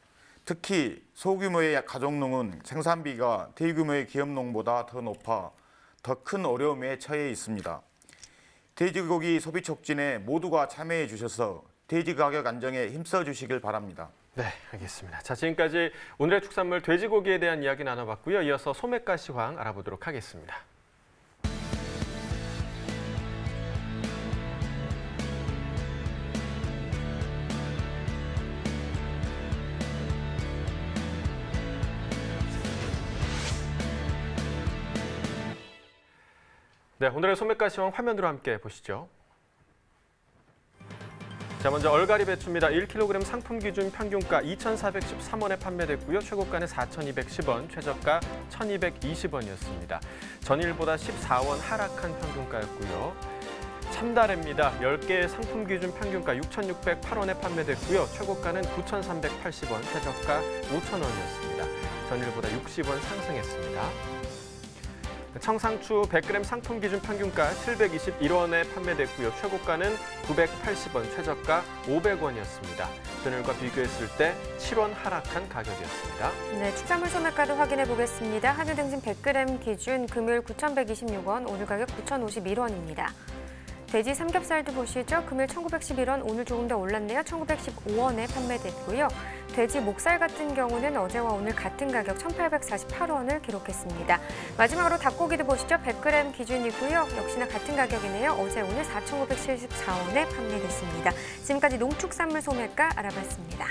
Speaker 7: 특히 소규모의 가족농은 생산비가 대규모의 기업농보다 더 높아 더 큰 어려움에 처해 있습니다. 돼지고기 소비 촉진에 모두가 참여해 주셔서 돼지 가격 안정에 힘써 주시길 바랍니다.
Speaker 2: 네, 알겠습니다. 자, 지금까지 오늘의 축산물 돼지고기에 대한 이야기 나눠봤고요. 이어서 소매가 시황 알아보도록 하겠습니다. 네, 오늘의 소매가 시황 화면으로 함께 보시죠. 자, 먼저 얼갈이 배추입니다. 1kg 상품 기준 평균가 2,413원에 판매됐고요. 최고가는 4,210원, 최저가 1,220원이었습니다. 전일보다 14원 하락한 평균가였고요. 참다래입니다. 10개 상품 기준 평균가 6,608원에 판매됐고요. 최고가는 9,380원, 최저가 5,000원이었습니다. 전일보다 60원 상승했습니다. 청상추 100g 상품 기준 평균가 721원에 판매됐고요. 최고가는 980원, 최저가 500원이었습니다. 전일과 비교했을 때 7원 하락한 가격이었습니다.
Speaker 3: 네, 축산물 소매가도 확인해 보겠습니다. 한우 등심 100g 기준 금요일 9,126원, 오늘 가격 9,051원입니다. 돼지 삼겹살도 보시죠. 금요일 1,911원, 오늘 조금 더 올랐네요. 1,915원에 판매됐고요. 돼지 목살 같은 경우는 어제와 오늘 같은 가격 1,848원을 기록했습니다. 마지막으로 닭고기도 보시죠. 100g 기준이고요. 역시나 같은 가격이네요. 어제 오늘 4,574원에 판매됐습니다. 지금까지 농축산물 소매가 알아봤습니다.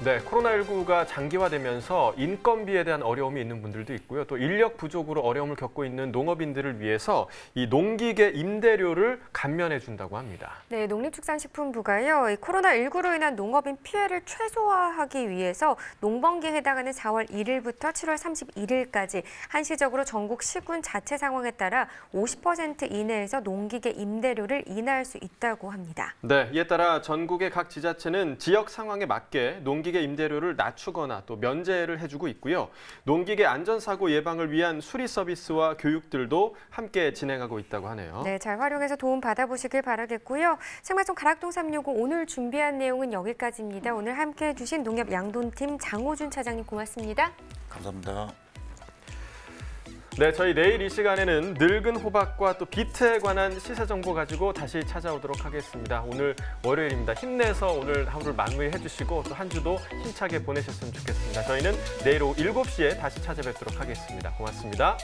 Speaker 2: 네, 코로나19가 장기화되면서 인건비에 대한 어려움이 있는 분들도 있고요. 또 인력 부족으로 어려움을 겪고 있는 농업인들을 위해서 이 농기계 임대료를 감면해 준다고 합니다.
Speaker 3: 네, 농림축산식품부가요. 이 코로나19로 인한 농업인 피해를 최소화하기 위해서 농번기에 해당하는 4월 1일부터 7월 31일까지 한시적으로 전국 시군 자체 상황에 따라 50% 이내에서 농기계 임대료를 인하할 수 있다고 합니다.
Speaker 2: 네, 이에 따라 전국의 각 지자체는 지역 상황에 맞게 농기계 임대료를 낮추거나 또 면제를 해주고 있고요. 농기계 안전사고 예방을 위한 수리 서비스와 교육들도 함께 진행하고 있다고 하네요.
Speaker 3: 네, 잘 활용해서 도움 받아보시길 바라겠고요. 생방송 가락동 365 오늘 준비한 내용은 여기까지입니다. 오늘 함께해 주신 농협 양돈팀 장호준 차장님 고맙습니다.
Speaker 7: 감사합니다.
Speaker 2: 네, 저희 내일 이 시간에는 늙은 호박과 또 비트에 관한 시세 정보 가지고 다시 찾아오도록 하겠습니다. 오늘 월요일입니다. 힘내서 오늘 하루를 마무리해 주시고 또 한 주도 힘차게 보내셨으면 좋겠습니다. 저희는 내일 오후 7시에 다시 찾아뵙도록 하겠습니다. 고맙습니다.